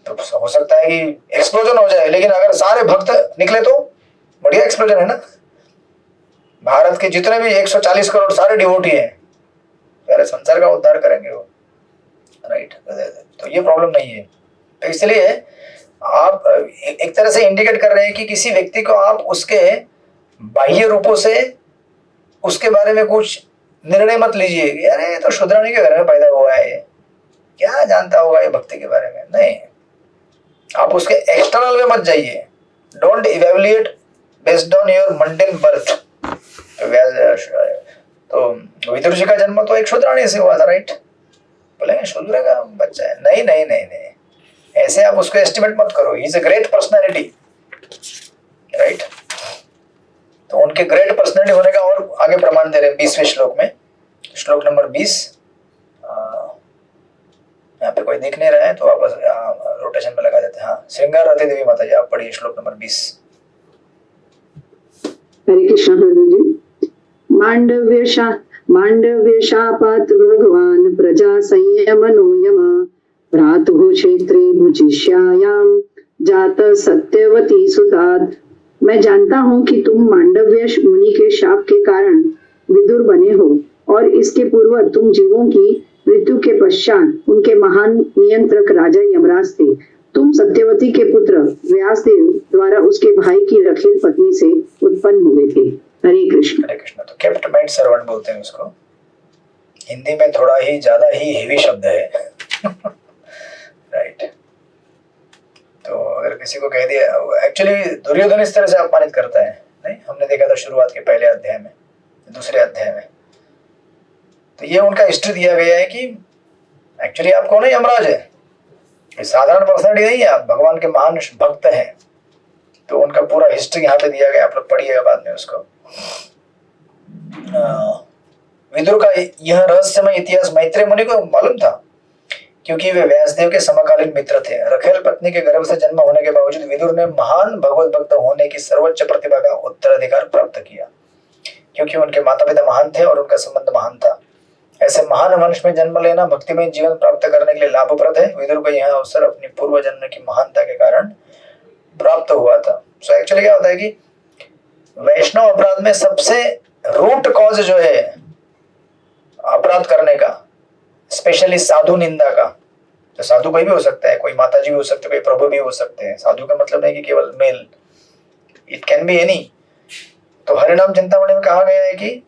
तो हो सकता है कि एक्सप्लोजन हो जाए, लेकिन अगर सारे भक्त निकले तो बढ़िया एक्सप्लोजन है ना। भारत के जितने भी 140 करोड़ सारे डिवोटी हैं, सारे संसार का उद्धार करेंगे वो, राइट? तो ये प्रॉब्लम नहीं है। तो इसलिए आप एक तरह से इंडिकेट कर रहे हैं कि किसी व्यक्ति को आप उसके बाह्य रूपों से उसके बारे में कुछ निर्णय मत लीजिए कि अरे ये तो शूद्राणी के घर में पैदा हुआ है, क्या जानता होगा ये भक्ति के बारे में। नहीं, आप उसके एक्सटर्नल में मत जाइए। Don't evaluate based on your mundane birth. तो विदुर जी का जन्म तो एक शूद्राणी से हुआ था, राइट? बोलेंगे शूद्र का बच्चा है, नहीं नहीं नहीं नहीं, ऐसे आप उसको एस्टिमेट मत करो। He is a great personality, right? तो उनके ग्रेट पर्सनैलिटी होने का और आगे प्रमाण दे रहे हैं 20वें श्लोक में, श्लोक नंबर 20। यहाँ पे कोई दिख नहीं रहा है तो वापस रोटेशन में लगा देते हैं। हाँ, श्रृंगारवती देवी माता जी, आप पढ़िए श्लोक नंबर 20। हरे कृष्ण प्रभु जी। मांडव्य शापात भगवान प्रजा संयमनो यम भ्रातुः क्षेत्रे भुजिष्यायाम जात सत्यवती सुतात। मैं जानता हूँ कि तुम मांडव्य मुनि के शाप के कारण विदुर बने हो और इसके पूर्व तुम जीवों की मृत्यु के पश्चात उनके महान नियंत्रक राजा यमराज थे। तुम सत्यवती के पुत्र व्यासदेव द्वारा उसके भाई की रखेल पत्नी से उत्पन्न हुए थे। हरे कृष्ण। हरे कृष्ण। तो केप्ट मेड सर्वेंट बोलते हैं उसको। हिंदी में थोड़ा ही ज्यादा ही हेवी शब्द है राइट। तो अगर किसी को कह दिया, एक्चुअली दुर्योधन इस तरह से अपमानित करता है, नहीं? हमने देखा था शुरुआत के पहले अध्याय में, दूसरे अध्याय में। तो ये उनका हिस्ट्री दिया गया है कि एक्चुअली आप कौन है? यमराज है, साधारण पर्सनैलिटी नहीं है, आप भगवान के महान भक्त हैं। तो उनका पूरा हिस्ट्री यहाँ पे दिया गया, आप लोग पढ़िएगा बाद में उसको। विदुर का यह रहस्यमय इतिहास मैत्रेय मुनि को मालूम था क्योंकि वे व्यासदेव के समकालीन मित्र थे। रखेल पत्नी के गर्भ से जन्म होने के बावजूद विदुर ने महान भगवत भक्त होने की सर्वोच्च प्रतिभा का उत्तराधिकार प्राप्त किया क्योंकि उनके माता पिता महान थे और उनका संबंध महान था। ऐसे महान वंश में जन्म लेना भक्तिमय जीवन प्राप्त करने के लिए लाभप्रद है। विदुर को यह अवसर अपनी पूर्व जन्म की महानता के कारण प्राप्त हुआ था। सो एक्चुअली क्या होता है कि वैष्णव अपराध में सबसे रूट कॉज जो है अपराध करने का, स्पेशली साधु निंदा का, तो साधु कोई भी हो सकता है, कोई माता जी भी हो सकते हैं, कोई प्रभु भी हो सकते हैं। साधु का मतलब नहीं कि केवल male, it can be any. तो हरिनाम चिंतामणि में कहा गया है कि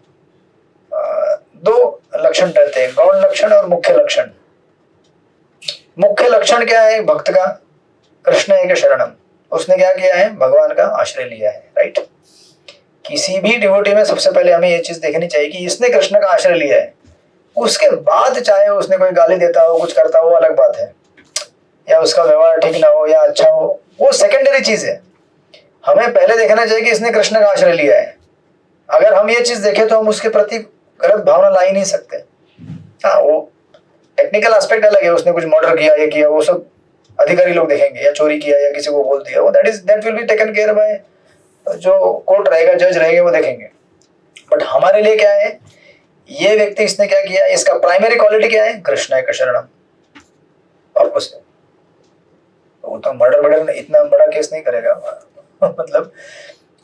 दो लक्षण रहते हैं, गौण लक्षण और मुख्य लक्षण। मुख्य लक्षण क्या है भक्त का? कृष्ण एक शरणम, उसने क्या किया है? भगवान का आश्रय लिया है, राइट। किसी भी डिवोटी में सबसे पहले हमें ये चीज देखनी चाहिए कि इसने कृष्ण का आश्रय लिया है। उसके बाद चाहे उसने कोई गाली देता हो, कुछ करता हो, अलग बात है, या उसका व्यवहार ठीक ना हो या अच्छा हो, वो सेकेंडरी चीज है। हमें पहले देखना चाहिए कि इसने कृष्ण का आश्रय लिया है। अगर हम ये चीज देखें तो हम उसके प्रति गलत भावना ला ही नहीं सकते। हाँ, वो टेक्निकल एस्पेक्ट अलग है, उसने कुछ मर्डर किया, ये किया, वो सब अधिकारी लोग देखेंगे, या चोरी किया या किसी को बोल दिया, वो that will be taken care by जो कोर्ट रहेगा, जज रहेंगे, वो देखेंगे। बट हमारे लिए क्या है? ये व्यक्ति इसने क्या किया, इसका प्राइमरी क्वालिटी क्या है? कृष्ण एक शरणम। और कुछ वो तो मर्डर इतना बड़ा केस नहीं करेगा मतलब,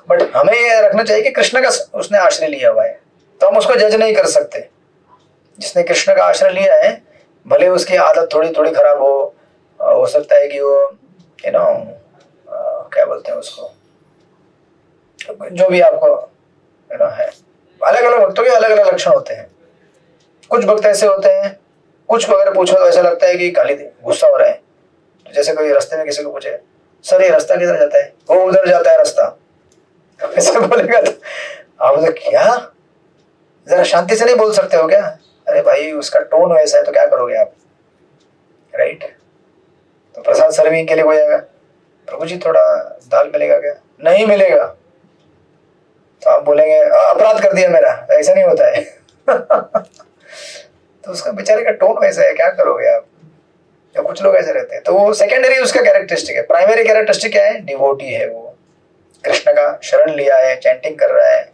बट हमें ये रखना चाहिए कि कृष्ण का उसने आश्रय लिया हुआ है, तो हम उसको जज नहीं कर सकते। जिसने कृष्ण का आश्रय लिया है, भले उसकी आदत थोड़ी थोड़ी खराब हो सकता है कि वो क्या बोलते हैं उसको, जो भी आपको है। अलग अलग भक्तों के अलग अलग लक्षण होते हैं। कुछ भक्त ऐसे होते हैं, कुछ अगर पूछो तो ऐसा लगता है कि गाली दे, गुस्सा हो रहा है। तो जैसे कोई रास्ते में किसी को पूछे, सर ये रास्ता किधर जाता है? वो उधर जाता है रास्ता, ऐसा बोलेगा तो आप तो क्या, जरा शांति से नहीं बोल सकते हो क्या? अरे भाई, उसका टोन वैसा है तो क्या करोगे आप, राइट। तो प्रसाद सर्विंग के लिए कोई आएगा, प्रभु जी थोड़ा दाल मिलेगा क्या? नहीं मिलेगा, तो आप बोलेंगे अपराध कर दिया मेरा, ऐसा नहीं होता है तो उसका बेचारे का टोन वैसा है, क्या करोगे आप। या कुछ लोग ऐसे रहते हैं, तो वो सेकेंडरी उसका कैरेक्टरिस्टिक है। प्राइमरी कैरेक्टरिस्टिक क्या है? डिवोटी है, वो कृष्ण का शरण लिया है, चैंटिंग कर रहा है,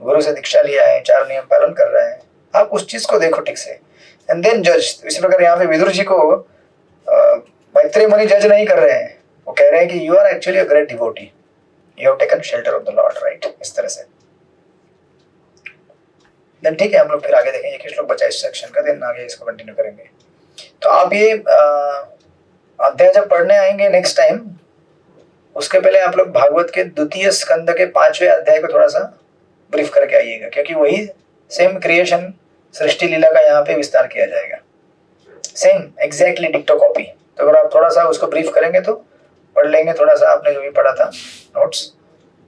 गुरु से दीक्षा लिया है, 4 नियम पालन कर रहा है। आप उस चीज को देखो ठीक से, एंड देन जज। इसी प्रकार यहाँ पे विदुर जी को मैत्रेय मुनि जज नहीं कर रहे हैं, वो कह रहे हैं कि you are actually a great devotee, you have taken shelter of the Lord, right. इस तरह से देन ठीक है, हम लोग फिर आगे देखेंगे कि श्लोक बचा इस सेक्शन का, देन आगे इसको कंटिन्यू करेंगे। तो आप ये अध्याय जब पढ़ने आएंगे नेक्स्ट टाइम, उसके पहले आप लोग भागवत के 2 स्कंद के 5वें अध्याय को थोड़ा सा ब्रीफ करके आइएगा, क्योंकि वही सेम क्रिएशन सृष्टि लीला का यहाँ पे विस्तार किया जाएगा, सेम एग्जैक्टली डिक्टो कॉपी। तो अगर आप थोड़ा सा उसको ब्रीफ करेंगे तो पढ़ लेंगे थोड़ा सा आपने जो भी पढ़ा था नोट्स,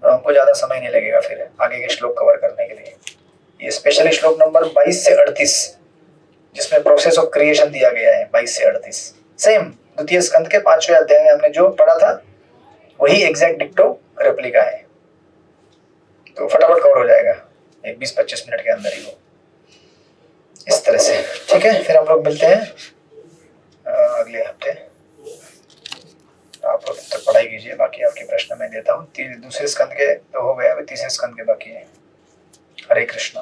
तो हमको ज़्यादा समय नहीं लगेगा फिर आगे के श्लोक कवर करने के लिए। ये स्पेशली श्लोक नंबर 22 से 38 जिसमें प्रोसेस ऑफ क्रिएशन दिया गया है, 22 से 38 सेम 2 स्कंद के 5वें अध्याय में हमने जो पढ़ा था वही एग्जैक्ट डिक्टो रेप्लिका है। तो फटाफट कवर हो जाएगा एक 20-25 मिनट के अंदर ही वो, इस तरह से। ठीक है, फिर हम लोग मिलते हैं अगले हफ्ते। आप लोग तक पढ़ाई कीजिए, बाकी आपके प्रश्न मैं देता हूँ। 2 स्कंद के तो हो गए, अभी 3 स्कंद के बाकी है। हरे कृष्णा।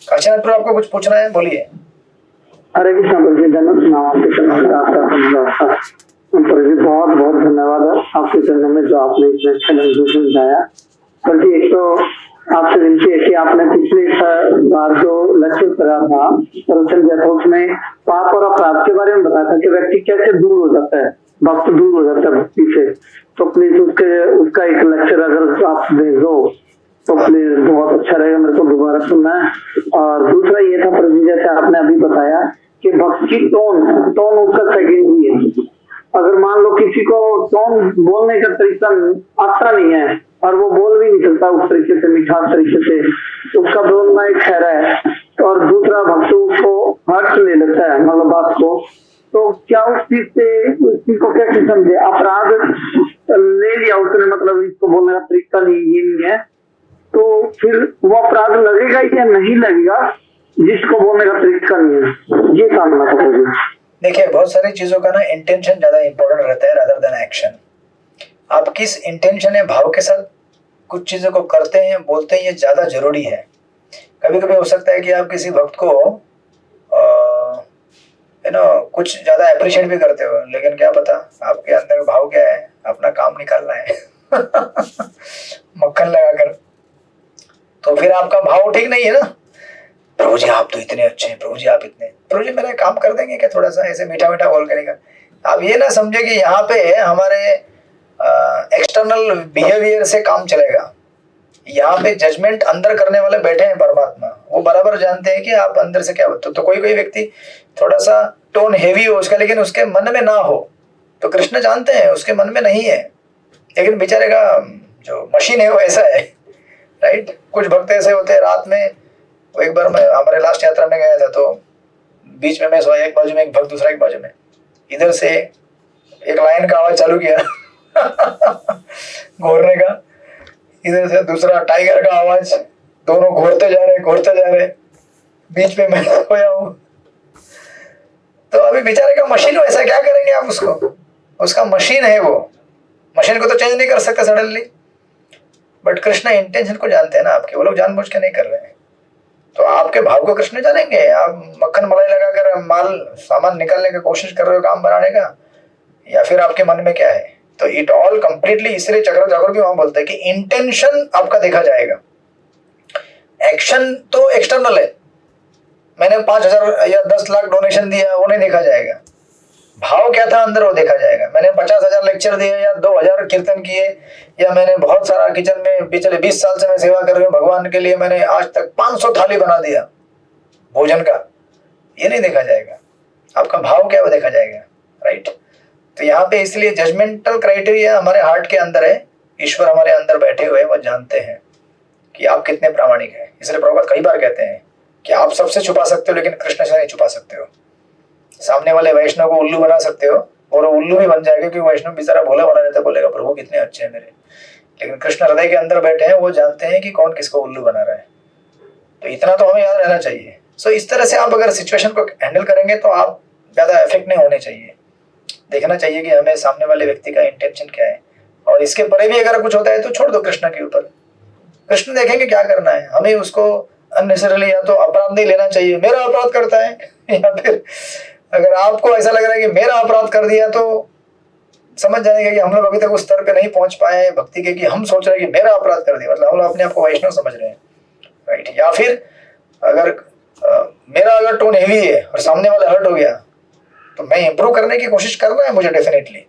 काशीनाथ प्रभु, आपको कुछ पूछना है, बोलिए। हरे कृष्णा प्रभु जी, बहुत बहुत धन्यवाद है आपके चरणों में, जो आपने इतने अच्छा ढंग से समझाया। प्रभु जी, एक तो आपसे विनती है कि आपने पिछले बार जो लेक्चर करा था प्रवचन जयपुर में पाप और अपराध के बारे में बताया था कि व्यक्ति कैसे दूर हो जाता है, भक्त दूर हो जाता है भक्ति से। तो प्लीज उसका एक लेक्चर अगर आप भेजो तो प्लीज बहुत अच्छा रहेगा, मेरे को दोबारा सुनना है। और दूसरा ये था प्रभु जी, जैसे आपने अभी बताया कि भक्त की टोन उसका सेकेंडरी है। अगर मान लो किसी को टोन बोलने का तरीका आता नहीं है और वो बोल भी नहीं सकता उस तरीके से, मिठास तरीके से, उसका बोलना एक खैरा है, और दूसरा भक्त उसको हर्ट ले लेता है मतलब बात को, तो क्या उस चीज को कैसे समझे? अपराध ले लिया उसने, मतलब इसको बोलने का तरीका नहीं है, तो फिर वो अपराध लगेगा या नहीं लगेगा जिसको बोलने का तरीका नहीं है? ये सामना करोगे। देखिए, बहुत सारी चीजों का ना इंटेंशन ज्यादा इंपॉर्टेंट रहता है रादर देन एक्शन। आप किस इंटेंशन या भाव के साथ कुछ चीजों को करते हैं, बोलते हैं, ये ज्यादा जरूरी है। कभी कभी हो सकता है कि आप किसी भक्त को कुछ ज्यादा अप्रिशिएट भी करते हो, लेकिन क्या पता आपके अंदर भाव क्या है, अपना काम निकालना है मक्खन लगाकर, तो फिर आपका भाव ठीक नहीं है ना। प्रभु जी आप तो इतने अच्छे हैं, प्रभु जी आप इतने, प्रभु जी मेरा काम कर देंगे क्या? थोड़ा सा ऐसे मीठा मीठा बोल करेगा। आप ये ना समझे कि यहाँ पे हमारे एक्सटर्नल बिहेवियर से काम चलेगा। यहाँ पे जजमेंट अंदर करने वाले बैठे हैं परमात्मा, वो बराबर जानते हैं कि आप अंदर से क्या होते हो। तो कोई व्यक्ति थोड़ा सा टोन हेवी हो उसका, लेकिन उसके मन में ना हो, तो कृष्ण जानते हैं उसके मन में नहीं है, लेकिन बेचारे का जो मशीन है वो ऐसा है, राइट। कुछ भक्त ऐसे होते हैं, रात में वो एक बार मैं हमारे लास्ट यात्रा में गया था, तो बीच में मैं सोया, एक बाजू में एक भक्त, दूसरा एक बाजू में, इधर से एक लायन का आवाज चालू किया घोरने का, इधर से दूसरा टाइगर का आवाज, दोनों घोरते जा रहे, बीच में मैं सोया हूँ। तो अभी बेचारे का मशीन वैसा, क्या करेंगे आप उसको, उसका मशीन है, वो मशीन को तो चेंज नहीं कर सकते सडनली। बट कृष्ण इंटेंशन को जानते हैं ना आपके, वो लोग जानबूझ के नहीं कर रहे हैं। तो आपके भाव को कृष्ण जानेंगे। आप मक्खन मलाई लगाकर माल सामान निकालने की कोशिश कर रहे हो, काम बनाने का, या फिर आपके मन में क्या है। तो इट ऑल कंप्लीटली, इसलिए चक्रवर्ती भी वहां बोलते हैं कि इंटेंशन आपका देखा जाएगा, एक्शन तो एक्सटर्नल है। मैंने 5,000 या 10 लाख डोनेशन दिया, वो नहीं देखा जाएगा। भाव क्या था अंदर, वो देखा जाएगा। मैंने 50,000 लेक्चर दिए या 2,000 कीर्तन किए, या मैंने बहुत सारा किचन में पिछले 20 साल से मैं सेवा कर रही हूँ भगवान के लिए, मैंने आज तक 500 थाली बना दिया भोजन का, ये नहीं देखा जाएगा। आपका भाव क्या है वो देखा जाएगा, राइट। तो यहाँ पे इसलिए जजमेंटल क्राइटेरिया हमारे हार्ट के अंदर है। ईश्वर हमारे अंदर बैठे हुए वो जानते हैं कि आप कितने प्रामाणिक हैं। इसलिए प्रभुपाद कई बार कहते हैं कि आप सबसे छुपा सकते हो, लेकिन कृष्ण से नहीं छुपा सकते हो। सामने वाले वैष्णव को उल्लू बना सकते हो, और वो उल्लू भी बन जाएगा, क्योंकि वैष्णव बेचारा भोला बना रहता है, बोलेगा प्रभु कितने अच्छे हैं मेरे। लेकिन कृष्ण हृदय के अंदर बैठे हैं, वो जानते हैं कि कौन किसको उल्लू बना रहा है। तो इतना तो हमें याद रहना चाहिए। सो इस तरह से आप अगर सिचुएशन को हैंडल करेंगे तो आप ज्यादा इफेक्ट नहीं होने चाहिए। देखना चाहिए कि हमें सामने वाले व्यक्ति का इंटेंशन क्या है, और इसके परे भी अगर कुछ होता है तो छोड़ दो कृष्ण के ऊपर। कृष्ण देखेंगे क्या करना है। हमें उसको अननेसेसरली या तो अपराध नहीं लेना चाहिए, मेरा अपराध करता है, या फिर अगर आपको ऐसा लग रहा है कि मेरा अपराध कर दिया, तो समझ जाएगा कि हम लोग अभी तक उस स्तर पे नहीं पहुंच पाए हैं भक्ति के, कि हम सोच रहे हैं कि मेरा अपराध कर दिया, मतलब हम लोग अपने आप को वैष्णव समझ रहे हैं, राइट। या फिर अगर मेरा अगर टोन हेवी है और सामने वाला हर्ट हो गया, तो मैं इंप्रूव करने की कोशिश करना है मुझे डेफिनेटली।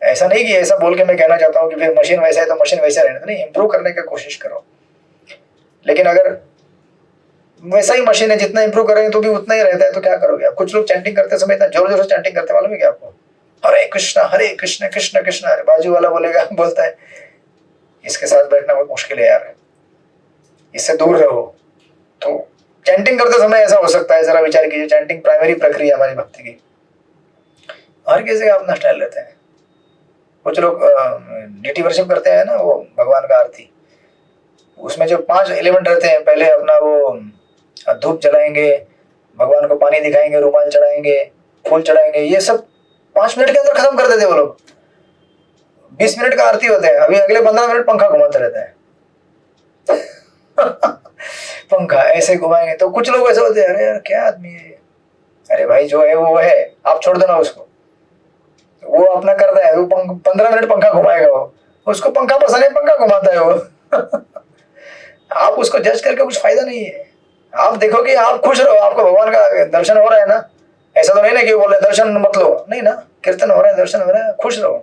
ऐसा नहीं कि ऐसा बोल के मैं कहना चाहता हूँ कि फिर मशीन वैसा है तो मशीन वैसा रहना, नहीं, इंप्रूव करने की कोशिश करो। लेकिन अगर वैसा ही मशीन है, जितना इंप्रूव करेंगे तो भी उतना ही रहता है, तो क्या करोगे आप। कुछ लोग चैंटिंग करते समय इतना जोर जोर से चैंटिंग करते, मालूम है क्या आपको, हरे कृष्ण कृष्ण कृष्ण। अरे बाजू वाला बोलता है इसके साथ बैठना बहुत मुश्किल है यार, इससे दूर रहो। तो चैंटिंग करते समय ऐसा हो सकता है, जरा विचार कीजिए। चैंटिंग प्राइमरी प्रक्रिया हमारी भक्ति की, हर किसी का अपना स्टाइल रहता है। कुछ लोग डीटी वर्शिप करते हैं ना, वो भगवान का आरती, उसमें जो 5 एलिमेंट रहते हैं, पहले अपना वो धूप जलाएंगे, भगवान को पानी दिखाएंगे, रुमाल चढ़ाएंगे, फूल चढ़ाएंगे, ये सब 5 मिनट के अंदर खत्म कर देते वो लोग। 20 मिनट का आरती होते हैं, अभी अगले 15 मिनट पंखा घुमाते रहता है पंखा ऐसे घुमाएंगे। तो कुछ लोग ऐसे होते हैं, अरे यार क्या आदमी है, अरे भाई जो है वो है, आप छोड़ देना उसको, वो अपना करता है, वो 15 मिनट पंखा घुमाएगा, वो उसको पंखा पसंद है, पंखा घुमाता है वो आप उसको जज करके कुछ फायदा नहीं है। आप देखो कि आप खुश रहो, आपको भगवान का दर्शन हो रहा है ना। ऐसा तो नहीं ना कि बोले दर्शन मत लो, नहीं ना, कीर्तन हो रहा है, दर्शन हो रहा है, खुश रहो।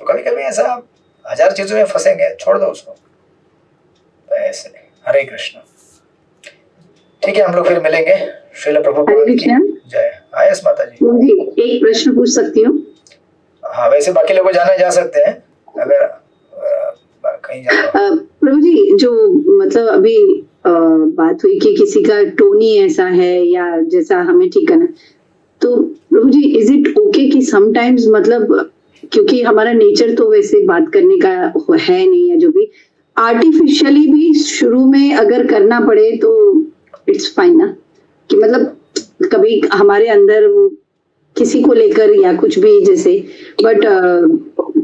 तो कभी कभी ऐसा आप 1000 चीजों में फंसेंगे, छोड़ दो उसको। तो ऐसे हरे कृष्ण। ठीक है, हम लोग फिर मिलेंगे। श्रील प्रभुपाद की जय। आयस माता जी। जी, एक प्रश्न पूछ सकती हूँ? हाँ, वैसे बाकी लोग जाने जा सकते हैं अगर कहीं जाना। प्रभु जी, जो मतलब अभी बात हुई कि किसी का टोन ही ऐसा है या जैसा हमें ठीक करना, तो प्रभु जी इज इट ओके कि समटाइम्स, मतलब क्योंकि हमारा नेचर तो वैसे बात करने का है नहीं, या जो भी आर्टिफिशियली भी शुरू में अगर करना पड़े तो इट्स फाइन ना, कि मतलब कभी हमारे अंदर किसी को लेकर या कुछ भी जैसे, बट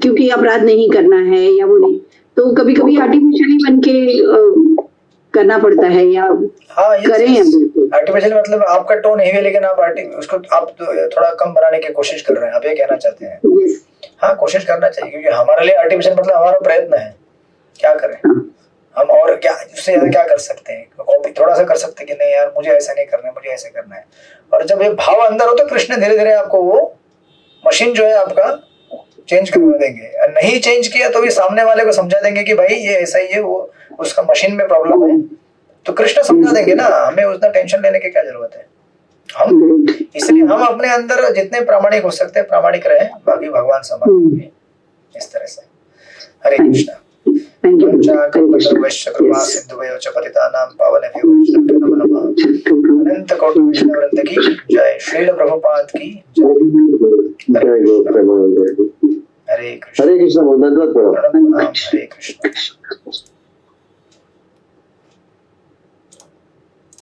क्योंकि अपराध नहीं करना है या वो नहीं, तो कभी कभी आर्टिफिशियली बन के करना पड़ता है, या करें आर्टिफिशियल मतलब आपका टोन हेवी है, लेकिन आप उसको आप थोड़ा कम बनाने की कोशिश कर रहे हैं, आप ये कहना चाहते हैं। yes. हाँ, कोशिश करना चाहिए, क्योंकि हमारे लिए आर्टिफिशियल मतलब हमारा प्रयत्न है। क्या करें हम, और क्या उससे ज्यादा क्या कर सकते हैं। कॉपी थोड़ा सा कर सकते हैं कि नहीं यार मुझे ऐसा नहीं करना है, मुझे ऐसे करना है। और जब ये भाव अंदर हो तो कृष्ण धीरे धीरे आपको वो मशीन जो है आपका चेंज करवा देंगे। नहीं चेंज किया तो भी सामने वाले को समझा देंगे कि भाई ये ऐसा ही है, वो उसका मशीन में प्रॉब्लम है तो कृष्ण समझा देंगे ना, हमें उतना टेंशन लेने की क्या जरूरत है। हम इसलिए हम अपने अंदर जितने प्रामाणिक हो सकते हैं प्रामाणिक रहे, बाकी भगवान संभालेंगे। इस तरह से हरे कृष्णा। Thank you. वैश्य कृपा सिंधुभ्यो च पतितानां पावनेभ्यो वैष्णवेभ्यो नमो नमः। अनंत कोटि वैष्णव वृंद की जय, श्रील प्रभुपाद की जय। हरे कृष्ण। हरे कृष्ण। हरे कृष्ण।